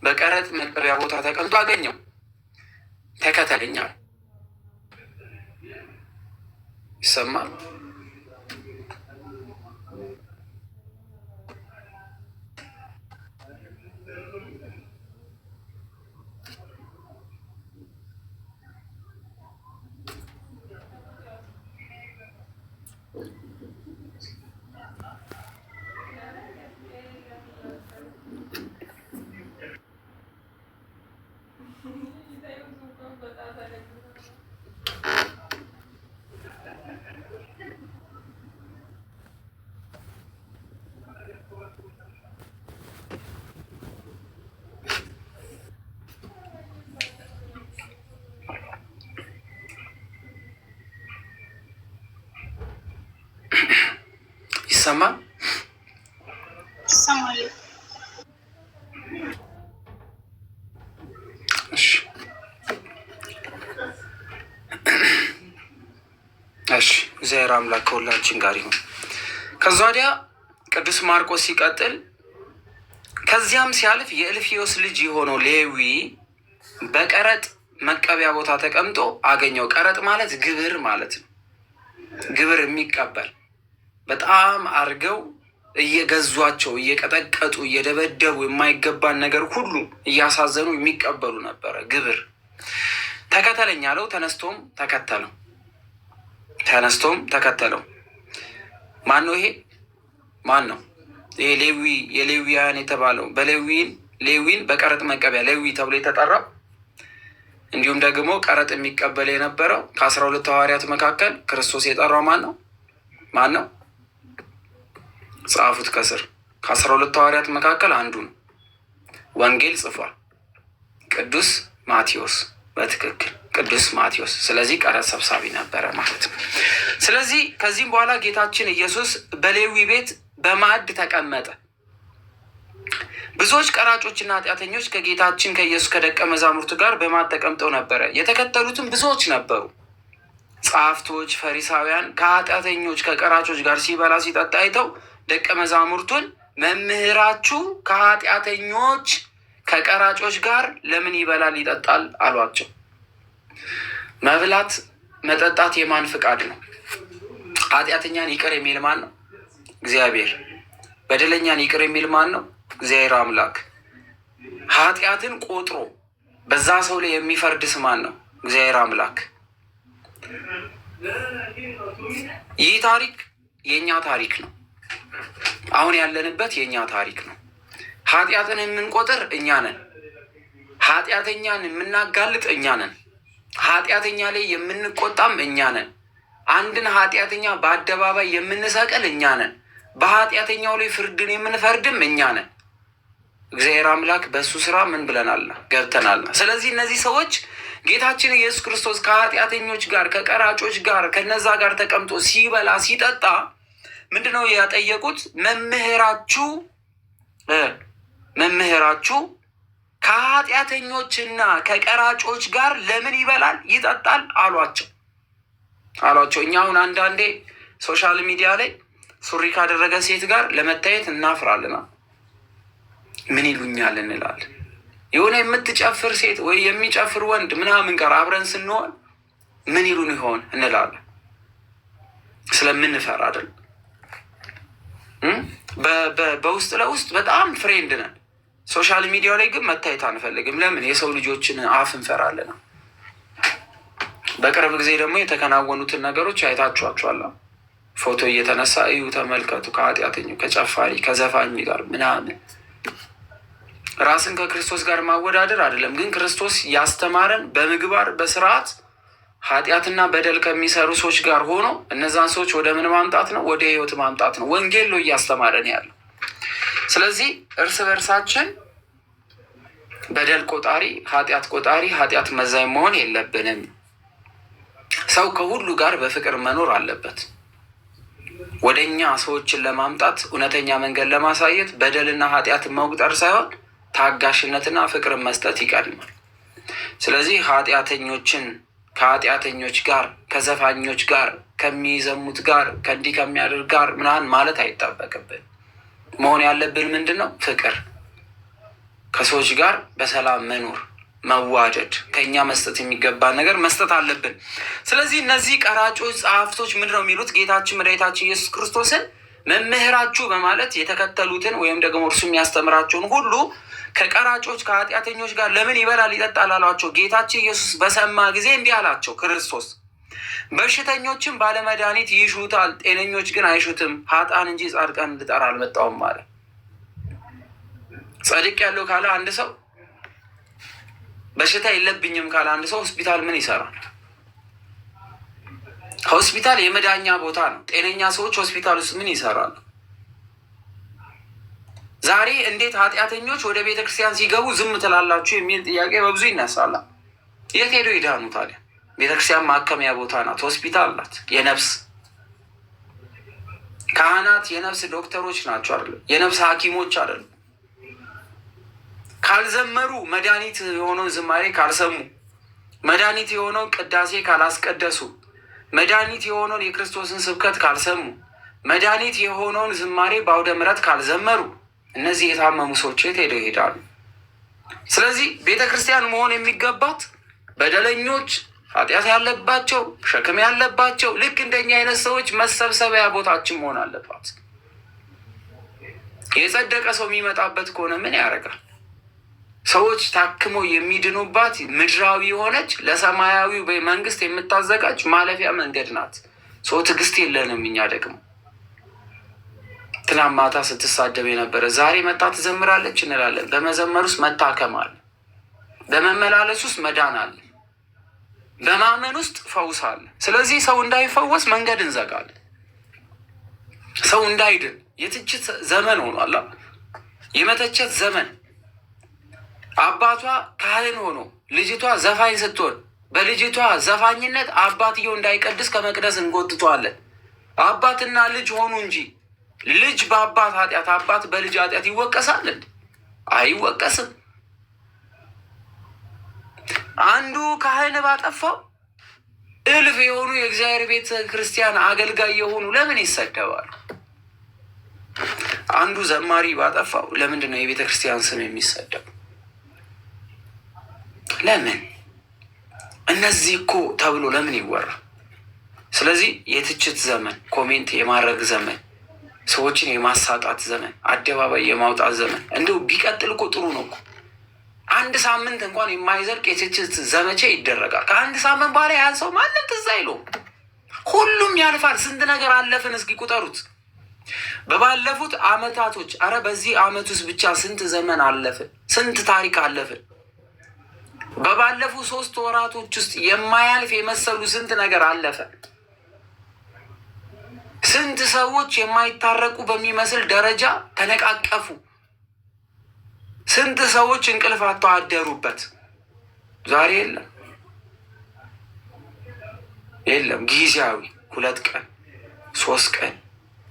በቀረጥ መቀበያ ቦታ ተቀምጦ አገኘው። ተከተለኛል። ይሰማል። ይሰማል። እሺ እግዚአብሔር አምላክ ከሁላችን ጋር ይሁን። ከዛ ወዲያ ቅዱስ ማርቆስ ሲቀጥል ከዚያም ሲያልፍ የእልፍዮስ ልጅ የሆነው ሌዊ በቀረጥ መቀበያ ቦታ ተቀምጦ አገኘው። ቀረጥ ማለት ግብር ማለት ነው። ግብር የሚቀበል በጣም አርገው እየገዟቸው እየቀጠቀጡ እየደበደቡ የማይገባን ነገር ሁሉ እያሳዘኑ የሚቀበሉ ነበረ ግብር። ተከተለኝ አለው። ተነስቶም ተከተለው። ማን ነው ይሄ? ማን ነው ይሄ? የሌዊያን የተባለው ሌዊን በቀረጥ መቀበያ ሌዊ ተብሎ የተጠራው እንዲሁም ደግሞ ቀረጥ የሚቀበል የነበረው ከ12 ሐዋርያት መካከል ክርስቶስ የጠራው ማን ነው? ጻፉት ከስር። ከ12 ሐዋርያት መካከል አንዱ ነው። ወንጌል ጽፏል። ቅዱስ ማቴዎስ። በትክክል ቅዱስ ማቴዎስ። ስለዚህ ቀረጥ ሰብሳቢ ነበረ ማለት ነው። ስለዚህ ከዚህም በኋላ ጌታችን ኢየሱስ በሌዊ ቤት በማዕድ ተቀመጠ። ብዙዎች ቀራጮችና ኃጢአተኞች ከጌታችን ከኢየሱስ ከደቀ መዛሙርቱ ጋር በማዕድ ተቀምጠው ነበረ። የተከተሉትም ብዙዎች ነበሩ። ጸሐፍቶች፣ ፈሪሳውያን ከኃጢአተኞች ከቀራጮች ጋር ሲበላ ሲጠጣ አይተው ደቀ መዛሙርቱን መምህራችሁ ከኃጢአተኞች ከቀራጮች ጋር ለምን ይበላል ይጠጣል አሏቸው። መብላት መጠጣት የማን ፍቃድ ነው? ኃጢአተኛን ይቅር የሚል ማን ነው? እግዚአብሔር። በደለኛን ይቅር የሚል ማን ነው? እግዚአብሔር አምላክ። ኃጢአትን ቆጥሮ በዛ ሰው ላይ የሚፈርድስ ማን ነው? እግዚአብሔር አምላክ። ይህ ታሪክ የእኛ ታሪክ ነው። አሁን ያለንበት የእኛ ታሪክ ነው። ኃጢአትን የምንቆጥር እኛ ነን። ኃጢአተኛን የምናጋልጥ እኛ ነን። ኃጢአተኛ ላይ የምንቆጣም እኛ ነን። አንድን ኃጢአተኛ በአደባባይ የምንሰቅል እኛ ነን። በኃጢአተኛው ላይ ፍርድን የምንፈርድም እኛ ነን። እግዚአብሔር አምላክ በእሱ ስራ ምን ብለናል? ገብተናል። ስለዚህ እነዚህ ሰዎች ጌታችን ኢየሱስ ክርስቶስ ከኃጢአተኞች ጋር ከቀራጮች ጋር ከነዛ ጋር ተቀምጦ ሲበላ ሲጠጣ ምንድነው ያጠየቁት? መምህራችሁ ከኃጢአተኞችና ከቀራጮች ጋር ለምን ይበላል ይጠጣል አሏቸው። እኛ አሁን አንዳንዴ ሶሻል ሚዲያ ላይ ሱሪ ካደረገ ሴት ጋር ለመታየት እናፍራልና ምን ይሉኛል እንላለን። የሆነ የምትጨፍር ሴት ወይ የሚጨፍር ወንድ ምናምን ጋር አብረን ስንሆን ምን ይሉን ይሆን እንላለን። ስለምንፈራ አይደል? በውስጥ ለውስጥ በጣም ፍሬንድ ነን። ሶሻል ሚዲያው ላይ ግን መታየት አንፈልግም። ለምን? የሰው ልጆችን አፍ እንፈራለን። በቅርብ ጊዜ ደግሞ የተከናወኑትን ነገሮች አይታችኋቸዋል። ፎቶ እየተነሳ እዩ፣ ተመልከቱ፣ ከኃጢአተኛው ከጨፋሪ ከዘፋኝ ጋር ምናምን። ራስን ከክርስቶስ ጋር ማወዳደር አይደለም፣ ግን ክርስቶስ ያስተማረን በምግባር በስርዓት ኃጢአትና በደል ከሚሰሩ ሰዎች ጋር ሆኖ እነዛን ሰዎች ወደ ምን ማምጣት ነው? ወደ ህይወት ማምጣት ነው። ወንጌል ነው እያስተማረን ያለው። ስለዚህ እርስ በርሳችን በደል ቆጣሪ፣ ኃጢአት መዛኝ መሆን የለብንም። ሰው ከሁሉ ጋር በፍቅር መኖር አለበት። ወደኛ ሰዎችን ለማምጣት እውነተኛ መንገድ ለማሳየት በደልና ኃጢአትን መቁጠር ሳይሆን ታጋሽነትና ፍቅርን መስጠት ይቀድማል። ስለዚህ ኃጢአተኞችን ከኃጢአተኞች ጋር ከዘፋኞች ጋር ከሚዘሙት ጋር ከእንዲህ ከሚያደርግ ጋር ምናምን ማለት አይጠበቅብን። መሆን ያለብን ምንድን ነው? ፍቅር፣ ከሰዎች ጋር በሰላም መኖር፣ መዋደድ፣ ከእኛ መስጠት የሚገባን ነገር መስጠት አለብን። ስለዚህ እነዚህ ቀራጮች ጸሐፍቶች ምንድን ነው የሚሉት? ጌታችን መድኃኒታችን ኢየሱስ ክርስቶስን መምህራችሁ በማለት የተከተሉትን ወይም ደግሞ እርሱ የሚያስተምራቸውን ሁሉ ከቀራጮች ከኃጢአተኞች ጋር ለምን ይበላል ይጠጣል አሏቸው። ጌታችን ኢየሱስ በሰማ ጊዜ እንዲህ አላቸው። ክርስቶስ በሽተኞችን ባለመድኃኒት ይሹታል፣ ጤነኞች ግን አይሹትም። ኃጥአን እንጂ ጻድቃን ልጠራ አልመጣሁም አለ። ጻድቅ ያለው ካለ አንድ ሰው፣ በሽታ የለብኝም ካለ አንድ ሰው ሆስፒታል ምን ይሰራል? ሆስፒታል የመዳኛ ቦታ ነው። ጤነኛ ሰዎች ሆስፒታል ውስጥ ምን ይሰራሉ? ዛሬ እንዴት ኃጢአተኞች ወደ ቤተ ክርስቲያን ሲገቡ ዝም ትላላችሁ የሚል ጥያቄ በብዙ ይነሳል። የት ሄዶ ይዳኑ ታዲያ? ቤተ ክርስቲያን ማከሚያ ቦታ ናት፣ ሆስፒታል ናት። የነፍስ ካህናት የነፍስ ዶክተሮች ናቸው አይደለም? የነፍስ ሐኪሞች አይደለም? ካልዘመሩ መድኃኒት የሆነውን ዝማሬ ካልሰሙ፣ መድኃኒት የሆነውን ቅዳሴ ካላስቀደሱ፣ መድኃኒት የሆነውን የክርስቶስን ስብከት ካልሰሙ፣ መድኃኒት የሆነውን ዝማሬ በአውደ ምሕረት ካልዘመሩ እነዚህ የታመሙ ሰዎች የት ሄደው ይሄዳሉ? ስለዚህ ቤተ ክርስቲያን መሆን የሚገባት በደለኞች፣ ኃጢአት ያለባቸው፣ ሸክም ያለባቸው ልክ እንደኛ አይነት ሰዎች መሰብሰቢያ ቦታችን መሆን አለባት። የጸደቀ ሰው የሚመጣበት ከሆነ ምን ያደርጋል? ሰዎች ታክመው የሚድኑባት ምድራዊ የሆነች ለሰማያዊ መንግስት የምታዘጋጅ ማለፊያ መንገድ ናት። ሰው ትዕግስት የለንም። እኛ ደግሞ ትናንት ማታ ስትሳደብ የነበረ ዛሬ መጣ ትዘምራለች እንላለን። በመዘመር ውስጥ መታከም አለ። በመመላለስ ውስጥ መዳን አለ። በማመን ውስጥ ፈውስ አለ። ስለዚህ ሰው እንዳይፈወስ መንገድ እንዘጋለን። ሰው እንዳይድን የትችት ዘመን ሆኗል። የመተቸት ዘመን። አባቷ ካህን ሆኖ ልጅቷ ዘፋኝ ስትሆን በልጅቷ ዘፋኝነት አባትየው እንዳይቀድስ ከመቅደስ እንጎትተዋለን። አባትና ልጅ ሆኑ እንጂ ልጅ በአባት ኃጢአት አባት በልጅ ኃጢአት ይወቀሳል? አይወቀስም። አንዱ ካህን ባጠፋው እልፍ የሆኑ የእግዚአብሔር ቤተ ክርስቲያን አገልጋይ የሆኑ ለምን ይሰደባሉ? አንዱ ዘማሪ ባጠፋው ለምንድን ነው የቤተ ክርስቲያን ስም የሚሰደቡ? ለምን? እነዚህ እኮ ተብሎ ለምን ይወራ? ስለዚህ የትችት ዘመን፣ ኮሜንት የማድረግ ዘመን፣ ሰዎችን የማሳጣት ዘመን፣ አደባባይ የማውጣት ዘመን እንዲሁ ቢቀጥል እኮ ጥሩ ነው እኮ። አንድ ሳምንት እንኳን የማይዘልቅ የትችት ዘመቻ ይደረጋል። ከአንድ ሳምንት በኋላ ያን ሰው ማንም ትዝ አይለውም። ሁሉም ያልፋል። ስንት ነገር አለፍን እስኪ ቁጠሩት። በባለፉት አመታቶች፣ አረ በዚህ አመት ውስጥ ብቻ ስንት ዘመን አለፍን፣ ስንት ታሪክ አለፍን። በባለፉ 3 ወራቶች ውስጥ የማያልፍ የመሰሉ ስንት ነገር አለፈ። ስንት ሰዎች የማይታረቁ በሚመስል ደረጃ ተነቃቀፉ። ስንት ሰዎች እንቅልፍ አጥተው አደሩበት። ዛሬ የለም። ጊዜያዊ 2 ቀን 3 ቀን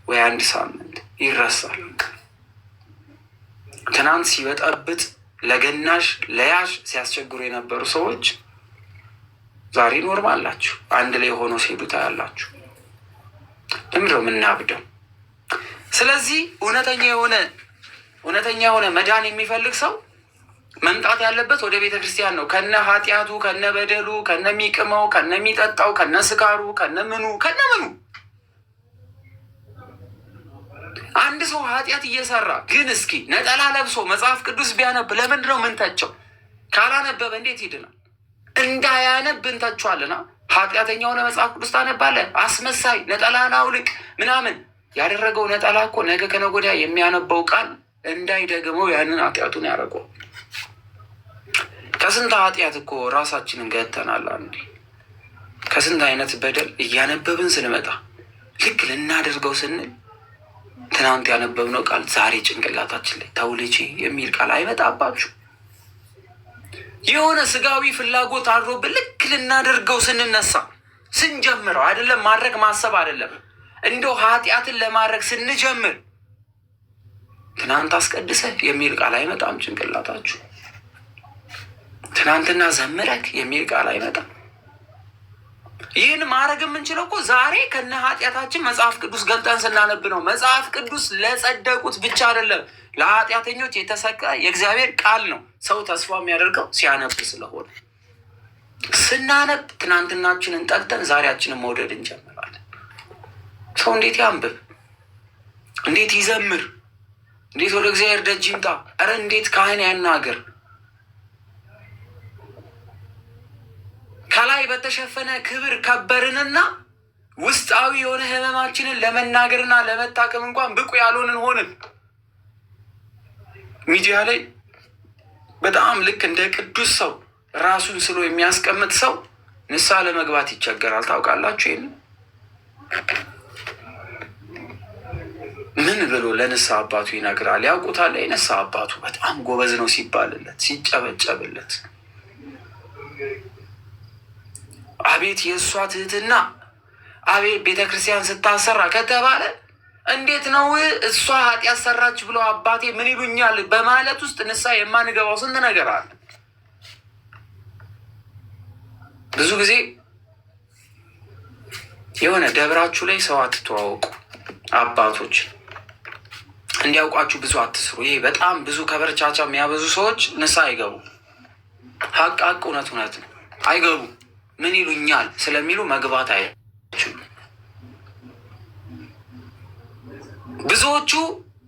ወይ 1 ሳምንት ይረሳል። ትናንት ሲበጠብጥ ለገናሽ ለያሽ ሲያስቸግሩ የነበሩ ሰዎች ዛሬ ኖርማል ናችሁ። አንድ ላይ ሆኖ ሲሄዱ ታያላችሁ። ለምንድን ነው የምናብደው? ስለዚህ እውነተኛ የሆነ መዳን የሚፈልግ ሰው መምጣት ያለበት ወደ ቤተ ክርስቲያን ነው። ከነ ኃጢአቱ፣ ከነ በደሉ፣ ከነ ሚቅመው፣ ከነ ሚጠጣው፣ ከነ ስካሩ፣ ከነ ምኑ። አንድ ሰው ኃጢአት እየሰራ ግን እስኪ ነጠላ ለብሶ መጽሐፍ ቅዱስ ቢያነብ ለምንድን ነው ምንተቸው? ካላነበበ እንዴት ይድናል? እንዳያነብ እንተቸዋልና። ኃጢአተኛ ሆነ መጽሐፍ ቅዱስ ታነባለህ? አስመሳይ፣ ነጠላን አውልቅ ምናምን። ያደረገው ነጠላ እኮ ነገ ከነገ ወዲያ የሚያነበው ቃል እንዳይደግመው ያንን ኃጢአቱን ያደረገው። ከስንት ኃጢአት እኮ ራሳችንን ገተናል። አንዴ ከስንት አይነት በደል እያነበብን ስንመጣ ልክ ልናደርገው ስንል ትናንት ያነበብነው ቃል ዛሬ ጭንቅላታችን ላይ ተውልቼ የሚል ቃል አይመጣባችሁ? የሆነ ስጋዊ ፍላጎት አድሮብን ልክ ልናደርገው ስንነሳ ስንጀምረው አይደለም ማድረግ ማሰብ አይደለም እንደው ኃጢአትን ለማድረግ ስንጀምር ትናንት አስቀድሰህ የሚል ቃል አይመጣም ጭንቅላታችሁ። ትናንትና ዘምረክ የሚል ቃል አይመጣም። ይህን ማድረግ የምንችለው እኮ ዛሬ ከነ ኃጢአታችን መጽሐፍ ቅዱስ ገልጠን ስናነብ ነው። መጽሐፍ ቅዱስ ለጸደቁት ብቻ አይደለም፣ ለኃጢአተኞች የተሰቀ የእግዚአብሔር ቃል ነው። ሰው ተስፋ የሚያደርገው ሲያነብ ስለሆነ ስናነብ ትናንትናችንን ጠልተን ዛሬያችንን መውደድ እንጀምራለን። ሰው እንዴት ያንብብ? እንዴት ይዘምር? እንዴት ወደ እግዚአብሔር ደጅ ይምጣ? እረ እንዴት ካህን ያናገር? ከላይ በተሸፈነ ክብር ከበርንና ውስጣዊ የሆነ ህመማችንን ለመናገርና ለመታከም እንኳን ብቁ ያልሆንን ሆንን። ሚዲያ ላይ በጣም ልክ እንደ ቅዱስ ሰው ራሱን ስሎ የሚያስቀምጥ ሰው ንስሐ ለመግባት ይቸገራል። ታውቃላችሁ? ይህን ምን ብሎ ለንስሐ አባቱ ይነግራል? ያውቁታል። የንስሐ አባቱ በጣም ጎበዝ ነው ሲባልለት፣ ሲጨበጨብለት፣ አቤት የእሷ ትህትና፣ አቤት ቤተ ክርስቲያን ስታሰራ ከተባለ እንዴት ነው እሷ ኃጢአት ሰራች ብሎ አባቴ ምን ይሉኛል በማለት ውስጥ ንስሐ የማንገባው ስንት ነገር አለ። ብዙ ጊዜ የሆነ ደብራችሁ ላይ ሰው አትተዋወቁ። አባቶች እንዲያውቋችሁ ብዙ አትስሩ። ይሄ በጣም ብዙ ከበርቻቻ የሚያበዙ ሰዎች ንስሐ አይገቡ። ሀቅ እውነት ነው፣ አይገቡ። ምን ይሉኛል ስለሚሉ መግባት አይችሉም። ብዙዎቹ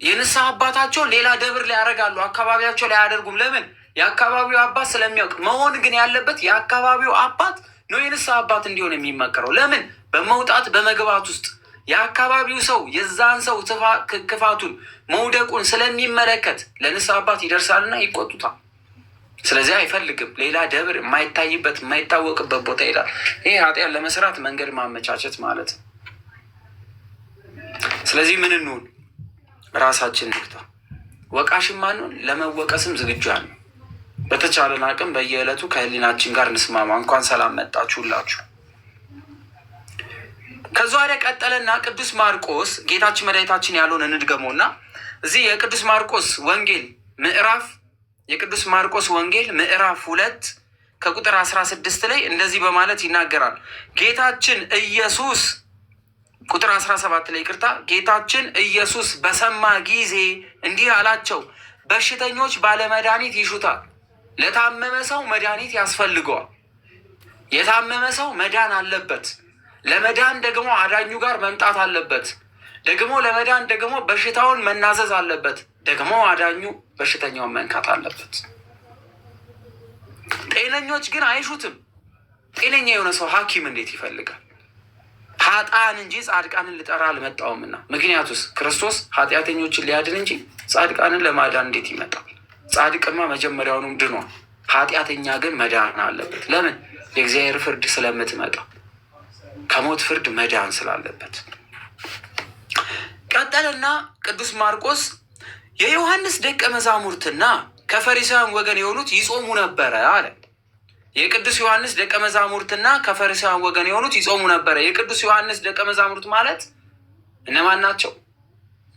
የንስሐ አባታቸው ሌላ ደብር ላይ ያደርጋሉ፣ አካባቢያቸው ላይ አያደርጉም። ለምን? የአካባቢው አባት ስለሚያውቅ። መሆን ግን ያለበት የአካባቢው አባት ነው የንስሐ አባት እንዲሆን የሚመከረው። ለምን? በመውጣት በመግባት ውስጥ የአካባቢው ሰው የዛን ሰው ክፋቱን መውደቁን ስለሚመለከት ለንስሐ አባት ይደርሳልና ይቆጡታል። ስለዚህ አይፈልግም። ሌላ ደብር የማይታይበት የማይታወቅበት ቦታ ይላል። ይህ ኃጢአት ለመስራት መንገድ ማመቻቸት ማለት ነው። ስለዚህ ምን እንሁን? ራሳችን ንግታ። ወቃሽም አንሁን፣ ለመወቀስም ዝግጁ ነው። በተቻለን አቅም በየዕለቱ ከህሊናችን ጋር እንስማማ። እንኳን ሰላም መጣችሁላችሁ። ከዛ ወደ ቀጠለና ቅዱስ ማርቆስ ጌታችን መድኃኒታችን ያለውን እንድገመውና እዚህ የቅዱስ ማርቆስ ወንጌል ምዕራፍ 2 ከቁጥር 16 ላይ እንደዚህ በማለት ይናገራል። ጌታችን ኢየሱስ ቁጥር 17 ላይ ጌታችን ኢየሱስ በሰማ ጊዜ እንዲህ አላቸው፣ በሽተኞች ባለመድኃኒት ይሹታል፣ ለታመመ ሰው መድኃኒት ያስፈልገዋል። የታመመ ሰው መዳን አለበት። ለመዳን ደግሞ አዳኙ ጋር መምጣት አለበት። ደግሞ ለመዳን ደግሞ በሽታውን መናዘዝ አለበት። ደግሞ አዳኙ በሽተኛውን መንካት አለበት። ጤነኞች ግን አይሹትም። ጤነኛ የሆነ ሰው ሐኪም እንዴት ይፈልጋል? ኃጥአን እንጂ ጻድቃንን ልጠራ አልመጣሁምና። ምክንያቱስ ክርስቶስ ኃጢአተኞችን ሊያድን እንጂ ጻድቃንን ለማዳን እንዴት ይመጣል? ጻድቅማ መጀመሪያውኑም ድኗል። ኃጢአተኛ ግን መዳን አለበት። ለምን? የእግዚአብሔር ፍርድ ስለምትመጣ፣ ከሞት ፍርድ መዳን ስላለበት። ቀጠልና ቅዱስ ማርቆስ የዮሐንስ ደቀ መዛሙርትና ከፈሪሳውያን ወገን የሆኑት ይጾሙ ነበረ አለ። የቅዱስ ዮሐንስ ደቀ መዛሙርትና ከፈሪሳውያን ወገን የሆኑት ይጾሙ ነበረ። የቅዱስ ዮሐንስ ደቀ መዛሙርት ማለት እነማን ናቸው?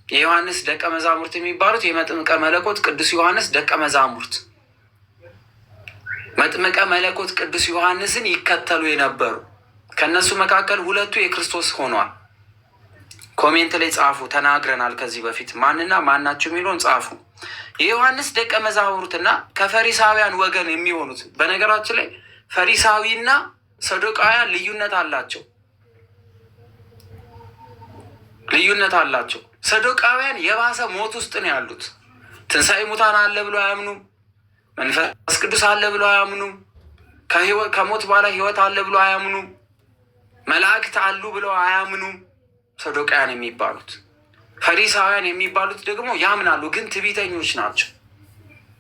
የዮሐንስ ደቀ መዛሙርት የሚባሉት የመጥምቀ መለኮት ቅዱስ ዮሐንስ ደቀ መዛሙርት፣ መጥምቀ መለኮት ቅዱስ ዮሐንስን ይከተሉ የነበሩ። ከእነሱ መካከል ሁለቱ የክርስቶስ ሆኗል። ኮሜንት ላይ ጻፉ። ተናግረናል ከዚህ በፊት ማንና ማናቸው የሚለውን ጻፉ። የዮሐንስ ደቀ መዛሙርትና ከፈሪሳውያን ወገን የሚሆኑት። በነገራችን ላይ ፈሪሳዊና ሰዱቃውያን ልዩነት አላቸው። ሰዱቃውያን የባሰ ሞት ውስጥ ነው ያሉት። ትንሣኤ ሙታን አለ ብሎ አያምኑም። መንፈስ ቅዱስ አለ ብሎ አያምኑም። ከሞት በኋላ ህይወት አለ ብሎ አያምኑም። መላእክት አሉ ብለው አያምኑም። ሰዱቃውያን የሚባሉት። ፈሪሳውያን የሚባሉት ደግሞ ያምናሉ፣ ግን ትዕቢተኞች ናቸው።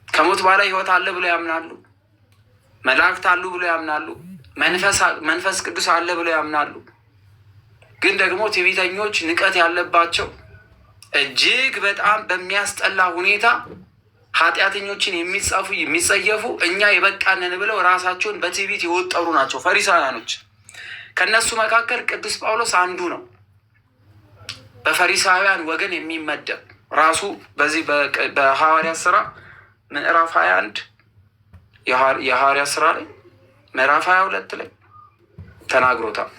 ከሞት በኋላ ህይወት አለ ብለው ያምናሉ። መላእክት አሉ ብለው ያምናሉ። መንፈስ ቅዱስ አለ ብለው ያምናሉ። ግን ደግሞ ትዕቢተኞች፣ ንቀት ያለባቸው፣ እጅግ በጣም በሚያስጠላ ሁኔታ ኃጢአተኞችን የሚጸየፉ እኛ የበቃንን ብለው ራሳቸውን በትዕቢት የወጠሩ ናቸው ፈሪሳውያኖች። ከእነሱ መካከል ቅዱስ ጳውሎስ አንዱ ነው። በፈሪሳውያን ወገን የሚመደብ ራሱ በዚህ በሐዋርያት ስራ ምዕራፍ 21 የሐዋርያት ስራ ላይ ምዕራፍ 22 ላይ ተናግሮታል።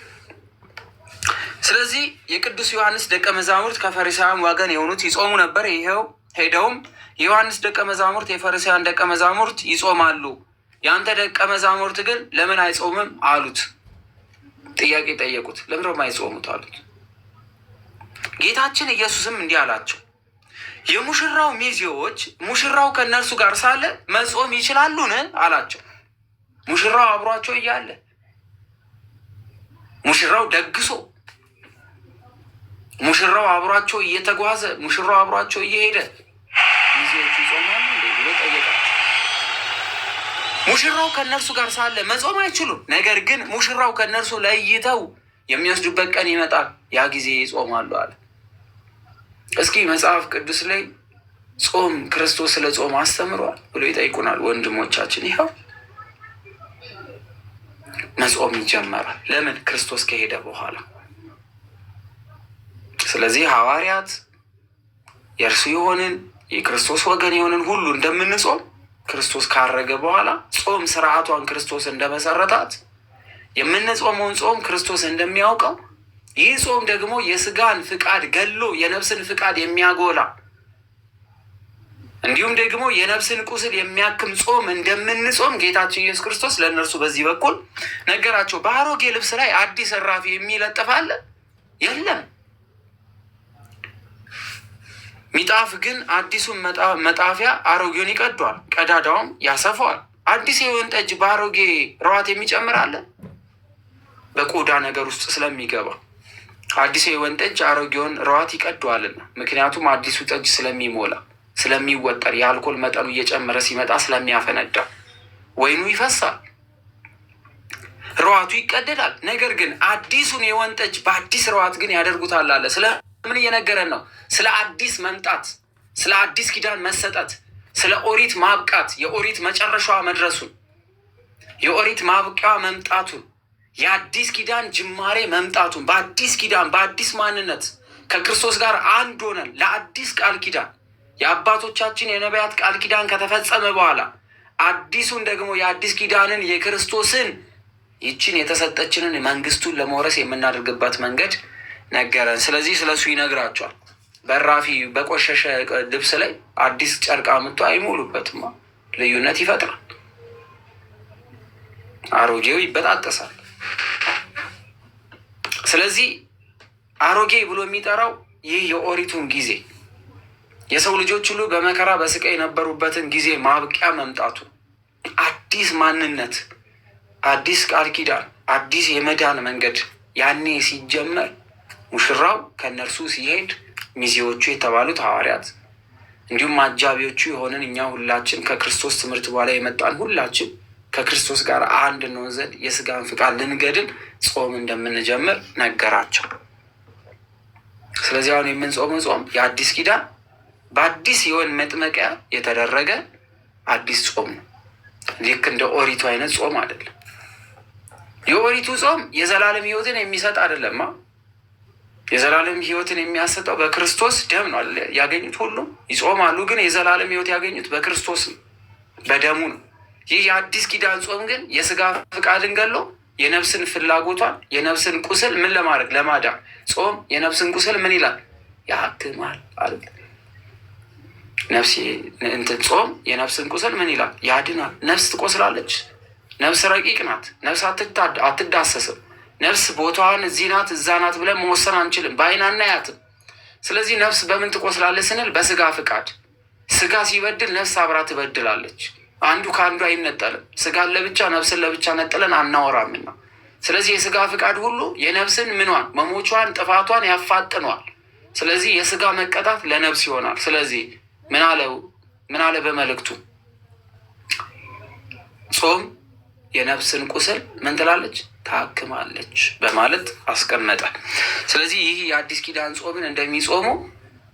ስለዚህ የቅዱስ ዮሐንስ ደቀ መዛሙርት ከፈሪሳውያን ወገን የሆኑት ይጾሙ ነበር። ይኸው ሄደውም የዮሐንስ ደቀ መዛሙርት የፈሪሳውያን ደቀ መዛሙርት ይጾማሉ፣ የአንተ ደቀ መዛሙርት ግን ለምን አይጾምም አሉት። ጥያቄ ጠየቁት። ለምን አይጾሙት አሉት። ጌታችን ኢየሱስም እንዲህ አላቸው፣ የሙሽራው ሚዜዎች ሙሽራው ከእነርሱ ጋር ሳለ መጾም ይችላሉን አላቸው። ሙሽራው አብሯቸው እያለ ሙሽራው ደግሶ ሙሽራው አብሯቸው እየተጓዘ ሙሽራው አብሯቸው እየሄደ ሚዜዎቹ ይጾማሉ እንዴ ብሎ ጠየቃቸው። ሙሽራው ከእነርሱ ጋር ሳለ መጾም አይችሉም። ነገር ግን ሙሽራው ከእነርሱ ለይተው የሚወስዱበት ቀን ይመጣል፣ ያ ጊዜ ይጾማሉ አለ። እስኪ መጽሐፍ ቅዱስ ላይ ጾም ክርስቶስ ስለ ጾም አስተምሯል ብሎ ይጠይቁናል ወንድሞቻችን። ይኸው መጾም ይጀመራል። ለምን? ክርስቶስ ከሄደ በኋላ። ስለዚህ ሐዋርያት የእርሱ የሆንን የክርስቶስ ወገን የሆንን ሁሉ እንደምንጾም ክርስቶስ ካረገ በኋላ ጾም ስርዓቷን ክርስቶስ እንደመሰረታት የምንጾመውን ጾም ክርስቶስ እንደሚያውቀው ይህ ጾም ደግሞ የስጋን ፍቃድ ገሎ የነፍስን ፍቃድ የሚያጎላ እንዲሁም ደግሞ የነፍስን ቁስል የሚያክም ጾም እንደምንጾም ጌታችን ኢየሱስ ክርስቶስ ለእነርሱ በዚህ በኩል ነገራቸው። በአሮጌ ልብስ ላይ አዲስ እራፊ የሚለጥፍ አለ? የለም። ሚጣፍ ግን አዲሱን መጣፊያ አሮጌውን ይቀዷል፣ ቀዳዳውም ያሰፋዋል። አዲስ የወይን ጠጅ በአሮጌ ረዋት የሚጨምር አለ? በቆዳ ነገር ውስጥ ስለሚገባ አዲስ የወይን ጠጅ አሮጌውን ረዋት ይቀደዋልና፣ ምክንያቱም አዲሱ ጠጅ ስለሚሞላ ስለሚወጠር የአልኮል መጠኑ እየጨመረ ሲመጣ ስለሚያፈነዳ ወይኑ ይፈሳል፣ ረዋቱ ይቀደዳል። ነገር ግን አዲሱን የወይን ጠጅ በአዲስ ረዋት ግን ያደርጉታል አለ። ስለምን እየነገረን ነው? ስለ አዲስ መምጣት፣ ስለ አዲስ ኪዳን መሰጠት፣ ስለ ኦሪት ማብቃት፣ የኦሪት መጨረሻዋ መድረሱን፣ የኦሪት ማብቂያ መምጣቱን፣ የአዲስ ኪዳን ጅማሬ መምጣቱን፣ በአዲስ ኪዳን በአዲስ ማንነት ከክርስቶስ ጋር አንድ ሆነን ለአዲስ ቃል ኪዳን የአባቶቻችን የነቢያት ቃል ኪዳን ከተፈጸመ በኋላ አዲሱን ደግሞ የአዲስ ኪዳንን የክርስቶስን ይችን የተሰጠችንን መንግስቱን ለመውረስ የምናደርግበት መንገድ ነገረን። ስለዚህ ስለሱ ይነግራቸዋል። በራፊ በቆሸሸ ልብስ ላይ አዲስ ጨርቅ አምጥቶ አይሞሉበትማ፣ ልዩነት ይፈጥራል። አሮጌው ይበጣጠሳል። ስለዚህ አሮጌ ብሎ የሚጠራው ይህ የኦሪቱን ጊዜ የሰው ልጆች ሁሉ በመከራ በስቃይ የነበሩበትን ጊዜ ማብቂያ መምጣቱ፣ አዲስ ማንነት፣ አዲስ ቃል ኪዳን፣ አዲስ የመዳን መንገድ ያኔ ሲጀመር ሙሽራው ከእነርሱ ሲሄድ ሚዜዎቹ የተባሉት ሐዋርያት እንዲሁም አጃቢዎቹ የሆንን እኛ ሁላችን ከክርስቶስ ትምህርት በኋላ የመጣን ሁላችን ከክርስቶስ ጋር አንድ እንሆን ዘንድ የስጋን ፍቃድ ልንገድል ጾም እንደምንጀምር ነገራቸው። ስለዚህ አሁን የምንጾመው ጾም የአዲስ ኪዳን በአዲስ የወይን መጥመቂያ የተደረገ አዲስ ጾም ነው። ልክ እንደ ኦሪቱ አይነት ጾም አይደለም። የኦሪቱ ጾም የዘላለም ሕይወትን የሚሰጥ አይደለማ። የዘላለም ሕይወትን የሚያሰጠው በክርስቶስ ደም ነው ያገኙት። ሁሉም ይጾማሉ፣ ግን የዘላለም ሕይወት ያገኙት በክርስቶስ በደሙ ነው። ይህ የአዲስ ኪዳን ጾም ግን የስጋ ፍቃድን ገሎ የነፍስን ፍላጎቷን የነፍስን ቁስል ምን ለማድረግ ለማዳን። ጾም የነፍስን ቁስል ምን ይላል? ያክማል አለ። ጾም የነፍስን ቁስል ምን ይላል? ያድናል። ነፍስ ትቆስላለች። ነፍስ ረቂቅ ናት። ነፍስ አትዳሰስም። ነፍስ ቦታዋን እዚህ ናት እዛ ናት ብለን መወሰን አንችልም። በአይን አናያትም። ስለዚህ ነፍስ በምን ትቆስላለች ስንል በስጋ ፍቃድ። ስጋ ሲበድል ነፍስ አብራ ትበድላለች። አንዱ ከአንዱ አይነጠልም። ስጋን ለብቻ ነፍስን ለብቻ ነጥለን አናወራምና፣ ስለዚህ የስጋ ፍቃድ ሁሉ የነፍስን ምኗን መሞቿን ጥፋቷን ያፋጥነዋል። ስለዚህ የስጋ መቀጣት ለነፍስ ይሆናል። ስለዚህ ምን አለ በመልእክቱ? ጾም የነፍስን ቁስል ምን ትላለች? ታክማለች በማለት አስቀመጠ። ስለዚህ ይህ የአዲስ ኪዳን ጾምን እንደሚጾሙ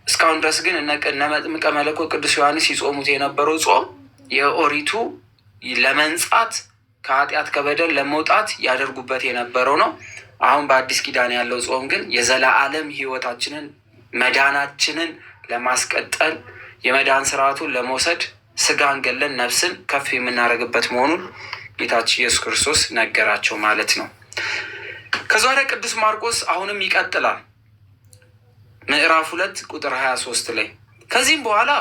እስካሁን ድረስ ግን እነ መጥምቀ መለኮት ቅዱስ ዮሐንስ ይጾሙት የነበረው ጾም የኦሪቱ ለመንጻት ከኃጢአት ከበደል ለመውጣት ያደርጉበት የነበረው ነው። አሁን በአዲስ ኪዳን ያለው ጾም ግን የዘላለም ሕይወታችንን መዳናችንን ለማስቀጠል የመዳን ስርዓቱን ለመውሰድ ስጋን ገለን ነፍስን ከፍ የምናደርግበት መሆኑን ጌታችን ኢየሱስ ክርስቶስ ነገራቸው ማለት ነው። ከዛ ወደ ቅዱስ ማርቆስ አሁንም ይቀጥላል። ምዕራፍ 2 ቁጥር 23 ላይ ከዚህም በኋላ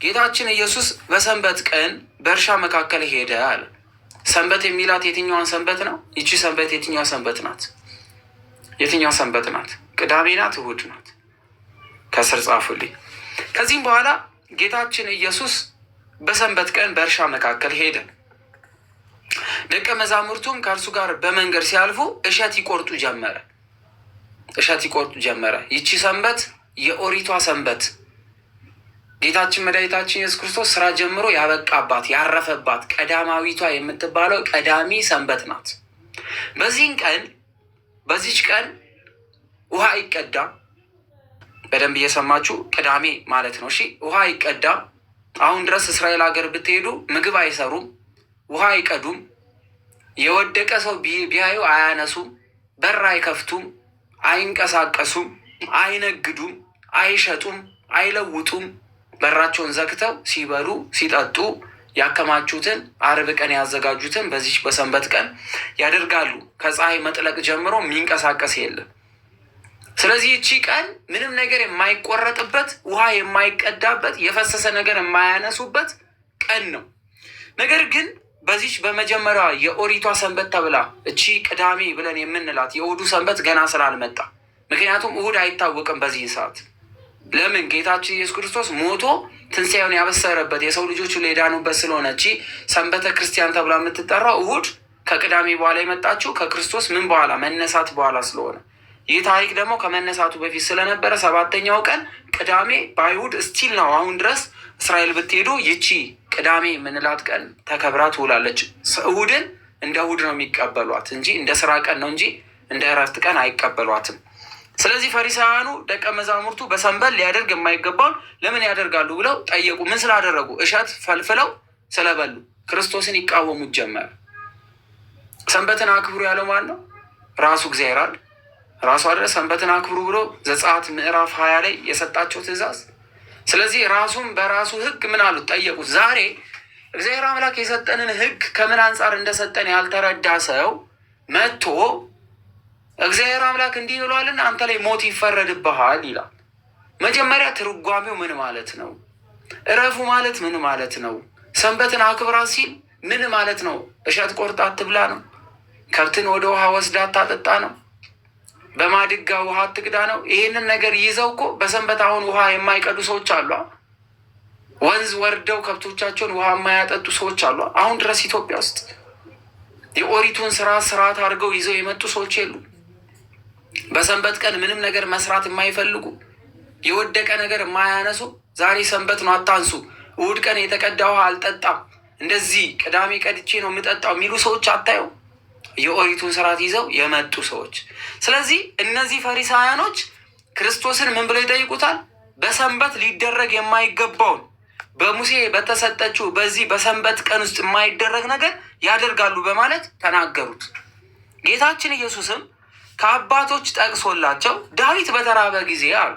ጌታችን ኢየሱስ በሰንበት ቀን በእርሻ መካከል ሄደ አለ። ሰንበት የሚላት የትኛዋን ሰንበት ነው? ይቺ ሰንበት የትኛዋ ሰንበት ናት? የትኛዋ ሰንበት ናት? ቅዳሜ ናት? እሁድ ናት? ከስር ጻፉልኝ። ከዚህም በኋላ ጌታችን ኢየሱስ በሰንበት ቀን በእርሻ መካከል ሄደ። ደቀ መዛሙርቱም ከእርሱ ጋር በመንገድ ሲያልፉ እሸት ይቆርጡ ጀመረ። ይቺ ሰንበት የኦሪቷ ሰንበት ጌታችን መድኃኒታችን ኢየሱስ ክርስቶስ ስራ ጀምሮ ያበቃባት ያረፈባት ቀዳማዊቷ የምትባለው ቀዳሚ ሰንበት ናት። በዚች ቀን ውሃ አይቀዳም። በደንብ እየሰማችሁ ቅዳሜ ማለት ነው። እሺ፣ ውሃ አይቀዳም። አሁን ድረስ እስራኤል ሀገር ብትሄዱ ምግብ አይሰሩም፣ ውሃ አይቀዱም፣ የወደቀ ሰው ቢያዩ አያነሱም፣ በር አይከፍቱም፣ አይንቀሳቀሱም፣ አይነግዱም፣ አይሸጡም፣ አይለውጡም። በራቸውን ዘግተው ሲበሉ ሲጠጡ ያከማቹትን አርብ ቀን ያዘጋጁትን በዚች በሰንበት ቀን ያደርጋሉ። ከፀሐይ መጥለቅ ጀምሮ የሚንቀሳቀስ የለም። ስለዚህ እቺ ቀን ምንም ነገር የማይቆረጥበት፣ ውሃ የማይቀዳበት፣ የፈሰሰ ነገር የማያነሱበት ቀን ነው። ነገር ግን በዚች በመጀመሪያ የኦሪቷ ሰንበት ተብላ እቺ ቅዳሜ ብለን የምንላት የእሁዱ ሰንበት ገና ስላልመጣ፣ ምክንያቱም እሁድ አይታወቅም በዚህ ሰዓት። ለምን? ጌታችን ኢየሱስ ክርስቶስ ሞቶ ትንሣኤውን ያበሰረበት የሰው ልጆች ሁሉ የዳኑበት ስለሆነ እቺ ሰንበተ ክርስቲያን ተብላ የምትጠራው እሁድ ከቅዳሜ በኋላ የመጣችው ከክርስቶስ ምን በኋላ መነሳት በኋላ ስለሆነ፣ ይህ ታሪክ ደግሞ ከመነሳቱ በፊት ስለነበረ ሰባተኛው ቀን ቅዳሜ በአይሁድ ስቲል ነው። አሁን ድረስ እስራኤል ብትሄዱ ይቺ ቅዳሜ የምንላት ቀን ተከብራ ትውላለች። እሁድን እንደ እሁድ ነው የሚቀበሏት እንጂ እንደ ስራ ቀን ነው እንጂ እንደ እረፍት ቀን አይቀበሏትም። ስለዚህ ፈሪሳውያኑ ደቀ መዛሙርቱ በሰንበት ሊያደርግ የማይገባውን ለምን ያደርጋሉ ብለው ጠየቁ። ምን ስላደረጉ? እሸት ፈልፍለው ስለበሉ ክርስቶስን ይቃወሙት ጀመር። ሰንበትን አክብሩ ያለው ማን ነው? ራሱ እግዚአብሔር ራሱ አይደለ? ሰንበትን አክብሩ ብሎ ዘጸአት ምዕራፍ 20 ላይ የሰጣቸው ትእዛዝ። ስለዚህ ራሱም በራሱ ሕግ ምን አሉት? ጠየቁት። ዛሬ እግዚአብሔር አምላክ የሰጠንን ሕግ ከምን አንጻር እንደሰጠን ያልተረዳ ሰው መጥቶ እግዚአብሔር አምላክ እንዲህ ብሏልና አንተ ላይ ሞት ይፈረድብሃል ይላል። መጀመሪያ ትርጓሜው ምን ማለት ነው? እረፉ ማለት ምን ማለት ነው? ሰንበትን አክብራ ሲል ምን ማለት ነው? እሸት ቆርጣ አትብላ ነው? ከብትን ወደ ውሃ ወስዳ አታጠጣ ነው? በማድጋ ውሃ አትቅዳ ነው? ይህንን ነገር ይዘው እኮ በሰንበት አሁን ውሃ የማይቀዱ ሰዎች አሉ። ወንዝ ወርደው ከብቶቻቸውን ውሃ የማያጠጡ ሰዎች አሉ። አሁን ድረስ ኢትዮጵያ ውስጥ የኦሪቱን ስርዓት አድርገው ይዘው የመጡ ሰዎች የሉ። በሰንበት ቀን ምንም ነገር መስራት የማይፈልጉ የወደቀ ነገር የማያነሱ፣ ዛሬ ሰንበት ነው አታንሱ፣ እሑድ ቀን የተቀዳ ውሃ አልጠጣም፣ እንደዚህ ቅዳሜ ቀድቼ ነው የምጠጣው የሚሉ ሰዎች አታዩ? የኦሪቱን ስርዓት ይዘው የመጡ ሰዎች። ስለዚህ እነዚህ ፈሪሳውያኖች ክርስቶስን ምን ብለው ይጠይቁታል? በሰንበት ሊደረግ የማይገባውን በሙሴ በተሰጠችው በዚህ በሰንበት ቀን ውስጥ የማይደረግ ነገር ያደርጋሉ በማለት ተናገሩት። ጌታችን ኢየሱስም ከአባቶች ጠቅሶላቸው ዳዊት በተራበ ጊዜ አሉ።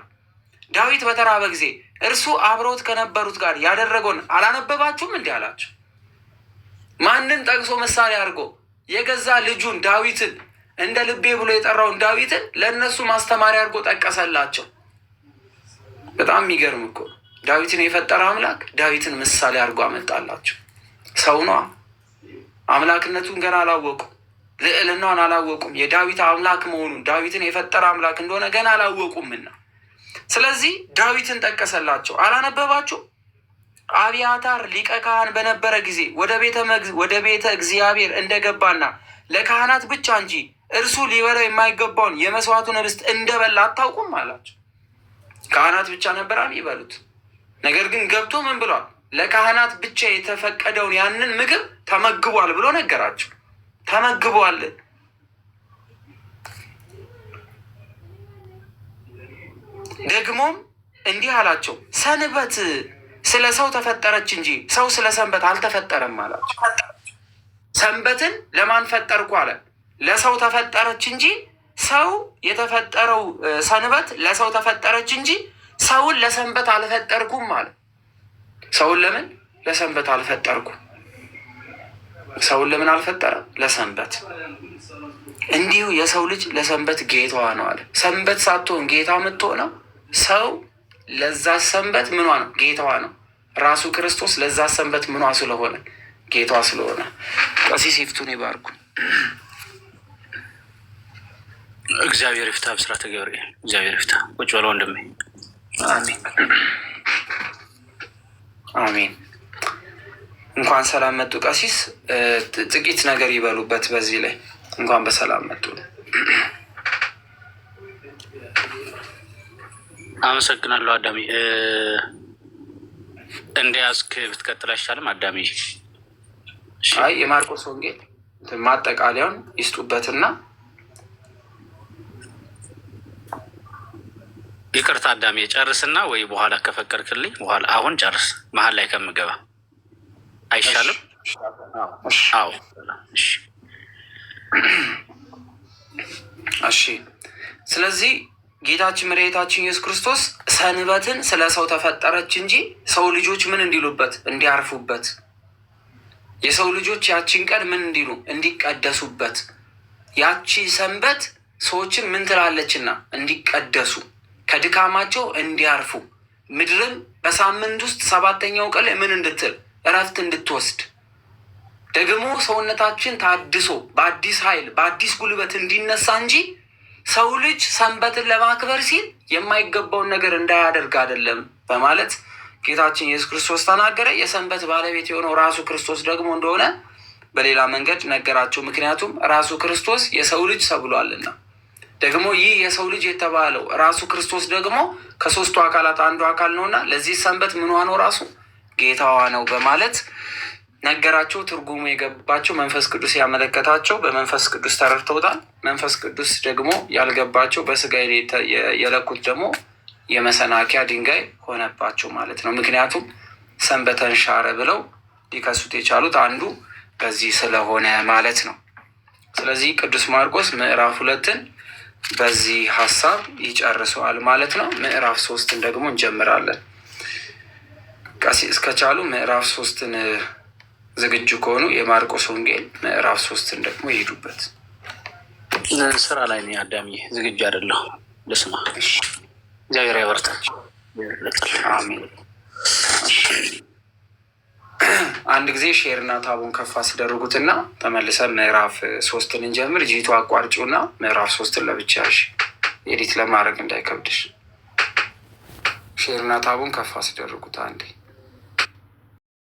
ዳዊት በተራበ ጊዜ እርሱ አብረውት ከነበሩት ጋር ያደረገውን አላነበባችሁም? እንዲህ አላቸው። ማንን ጠቅሶ ምሳሌ አድርጎ? የገዛ ልጁን ዳዊትን እንደ ልቤ ብሎ የጠራውን ዳዊትን ለእነሱ ማስተማሪያ አድርጎ ጠቀሰላቸው። በጣም የሚገርም እኮ ዳዊትን የፈጠረ አምላክ ዳዊትን ምሳሌ አድርጎ አመጣላቸው። ሰው ነዋ። አምላክነቱን ገና አላወቁም። ልዕልናውን አላወቁም። የዳዊት አምላክ መሆኑን ዳዊትን የፈጠረ አምላክ እንደሆነ ገና አላወቁምና፣ ስለዚህ ዳዊትን ጠቀሰላቸው። አላነበባችሁ? አብያታር ሊቀ ካህን በነበረ ጊዜ ወደ ቤተ እግዚአብሔር እንደገባና ለካህናት ብቻ እንጂ እርሱ ሊበላው የማይገባውን የመስዋዕቱን ኅብስት እንደበላ አታውቁም አላቸው። ካህናት ብቻ ነበር የሚበሉት። ነገር ግን ገብቶ ምን ብሏል? ለካህናት ብቻ የተፈቀደውን ያንን ምግብ ተመግቧል ብሎ ነገራቸው። ተመግቧል። ደግሞም እንዲህ አላቸው፣ ሰንበት ስለ ሰው ተፈጠረች እንጂ ሰው ስለ ሰንበት አልተፈጠረም አላቸው። ሰንበትን ለማን ፈጠርኩ አለ? ለሰው ተፈጠረች እንጂ ሰው የተፈጠረው ሰንበት ለሰው ተፈጠረች እንጂ ሰውን ለሰንበት አልፈጠርኩም ማለት ሰውን ለምን ለሰንበት አልፈጠርኩም? ሰውን ለምን አልፈጠረ? ለሰንበት። እንዲሁ የሰው ልጅ ለሰንበት ጌታዋ ነው አለ። ሰንበት ሳትሆን ጌታ የምትሆነው ሰው ለዛ ሰንበት ምኗ ነው? ጌታዋ ነው። ራሱ ክርስቶስ ለዛ ሰንበት ምኗ ስለሆነ? ጌታዋ ስለሆነ። ቀሲስ ይፍቱን ይባርኩ። እግዚአብሔር ይፍታ። ብስራተ ገብርኤል እግዚአብሔር ይፍታ። ቁጭ በለው ወንድሜ። አሜን አሜን። እንኳን ሰላም መጡ ቀሲስ። ጥቂት ነገር ይበሉበት በዚህ ላይ። እንኳን በሰላም መጡ። አመሰግናለሁ አዳሚ። እንደያዝክ ብትቀጥል አይሻልም አዳሚ? አይ የማርቆስ ወንጌል ማጠቃለያውን ይስጡበትና ይቅርታ አዳሚ ጨርስና፣ ወይ በኋላ ከፈቀድክልኝ በኋላ። አሁን ጨርስ፣ መሀል ላይ ከምገባ አይሻልም? አዎ እሺ። ስለዚህ ጌታችን መድኃኒታችን ኢየሱስ ክርስቶስ ሰንበትን ስለ ሰው ተፈጠረች እንጂ ሰው ልጆች ምን እንዲሉበት? እንዲያርፉበት። የሰው ልጆች ያቺን ቀን ምን እንዲሉ? እንዲቀደሱበት። ያቺ ሰንበት ሰዎችን ምን ትላለችና? እንዲቀደሱ፣ ከድካማቸው እንዲያርፉ፣ ምድርም በሳምንት ውስጥ 7ኛው ቀን ላይ ምን እንድትል? እረፍት እንድትወስድ፣ ደግሞ ሰውነታችን ታድሶ በአዲስ ኃይል በአዲስ ጉልበት እንዲነሳ እንጂ ሰው ልጅ ሰንበትን ለማክበር ሲል የማይገባውን ነገር እንዳያደርግ አይደለም በማለት ጌታችን ኢየሱስ ክርስቶስ ተናገረ። የሰንበት ባለቤት የሆነው ራሱ ክርስቶስ ደግሞ እንደሆነ በሌላ መንገድ ነገራቸው። ምክንያቱም ራሱ ክርስቶስ የሰው ልጅ ተብሏልና። ደግሞ ይህ የሰው ልጅ የተባለው ራሱ ክርስቶስ ደግሞ ከ3ቱ አካላት አንዱ አካል ነውና ለዚህ ሰንበት ምኗ ነው? ራሱ ጌታዋ ነው በማለት ነገራቸው። ትርጉሙ የገባቸው መንፈስ ቅዱስ ያመለከታቸው በመንፈስ ቅዱስ ተረድተውታል። መንፈስ ቅዱስ ደግሞ ያልገባቸው በስጋ የለኩት ደግሞ የመሰናከያ ድንጋይ ሆነባቸው ማለት ነው። ምክንያቱም ሰንበተን ሻረ ብለው ሊከሱት የቻሉት አንዱ በዚህ ስለሆነ ማለት ነው። ስለዚህ ቅዱስ ማርቆስ ምዕራፍ 2ን በዚህ ሀሳብ ይጨርሰዋል ማለት ነው። ምዕራፍ 3ን ደግሞ እንጀምራለን። ቀሲስ እስከቻሉ ምዕራፍ 3ን ዝግጁ ከሆኑ የማርቆስ ወንጌል ምዕራፍ 3ን ደግሞ ይሄዱበት። ስራ ላይ ነው አዳሚ፣ ዝግጁ አይደለሁ። ልስማ። እግዚአብሔር ያበርታችሁ። አሜን። አንድ ጊዜ ሼርና ታቡን ከፍ አስደርጉትና ተመልሰን ምዕራፍ 3ን እንጀምር። ጂቱ አቋርጪውና ምዕራፍ 3ን ለብቻ ያዥ፣ ኤዲት ለማድረግ እንዳይከብድሽ። ሼርና ታቡን ከፍ አስደርጉት አንዴ።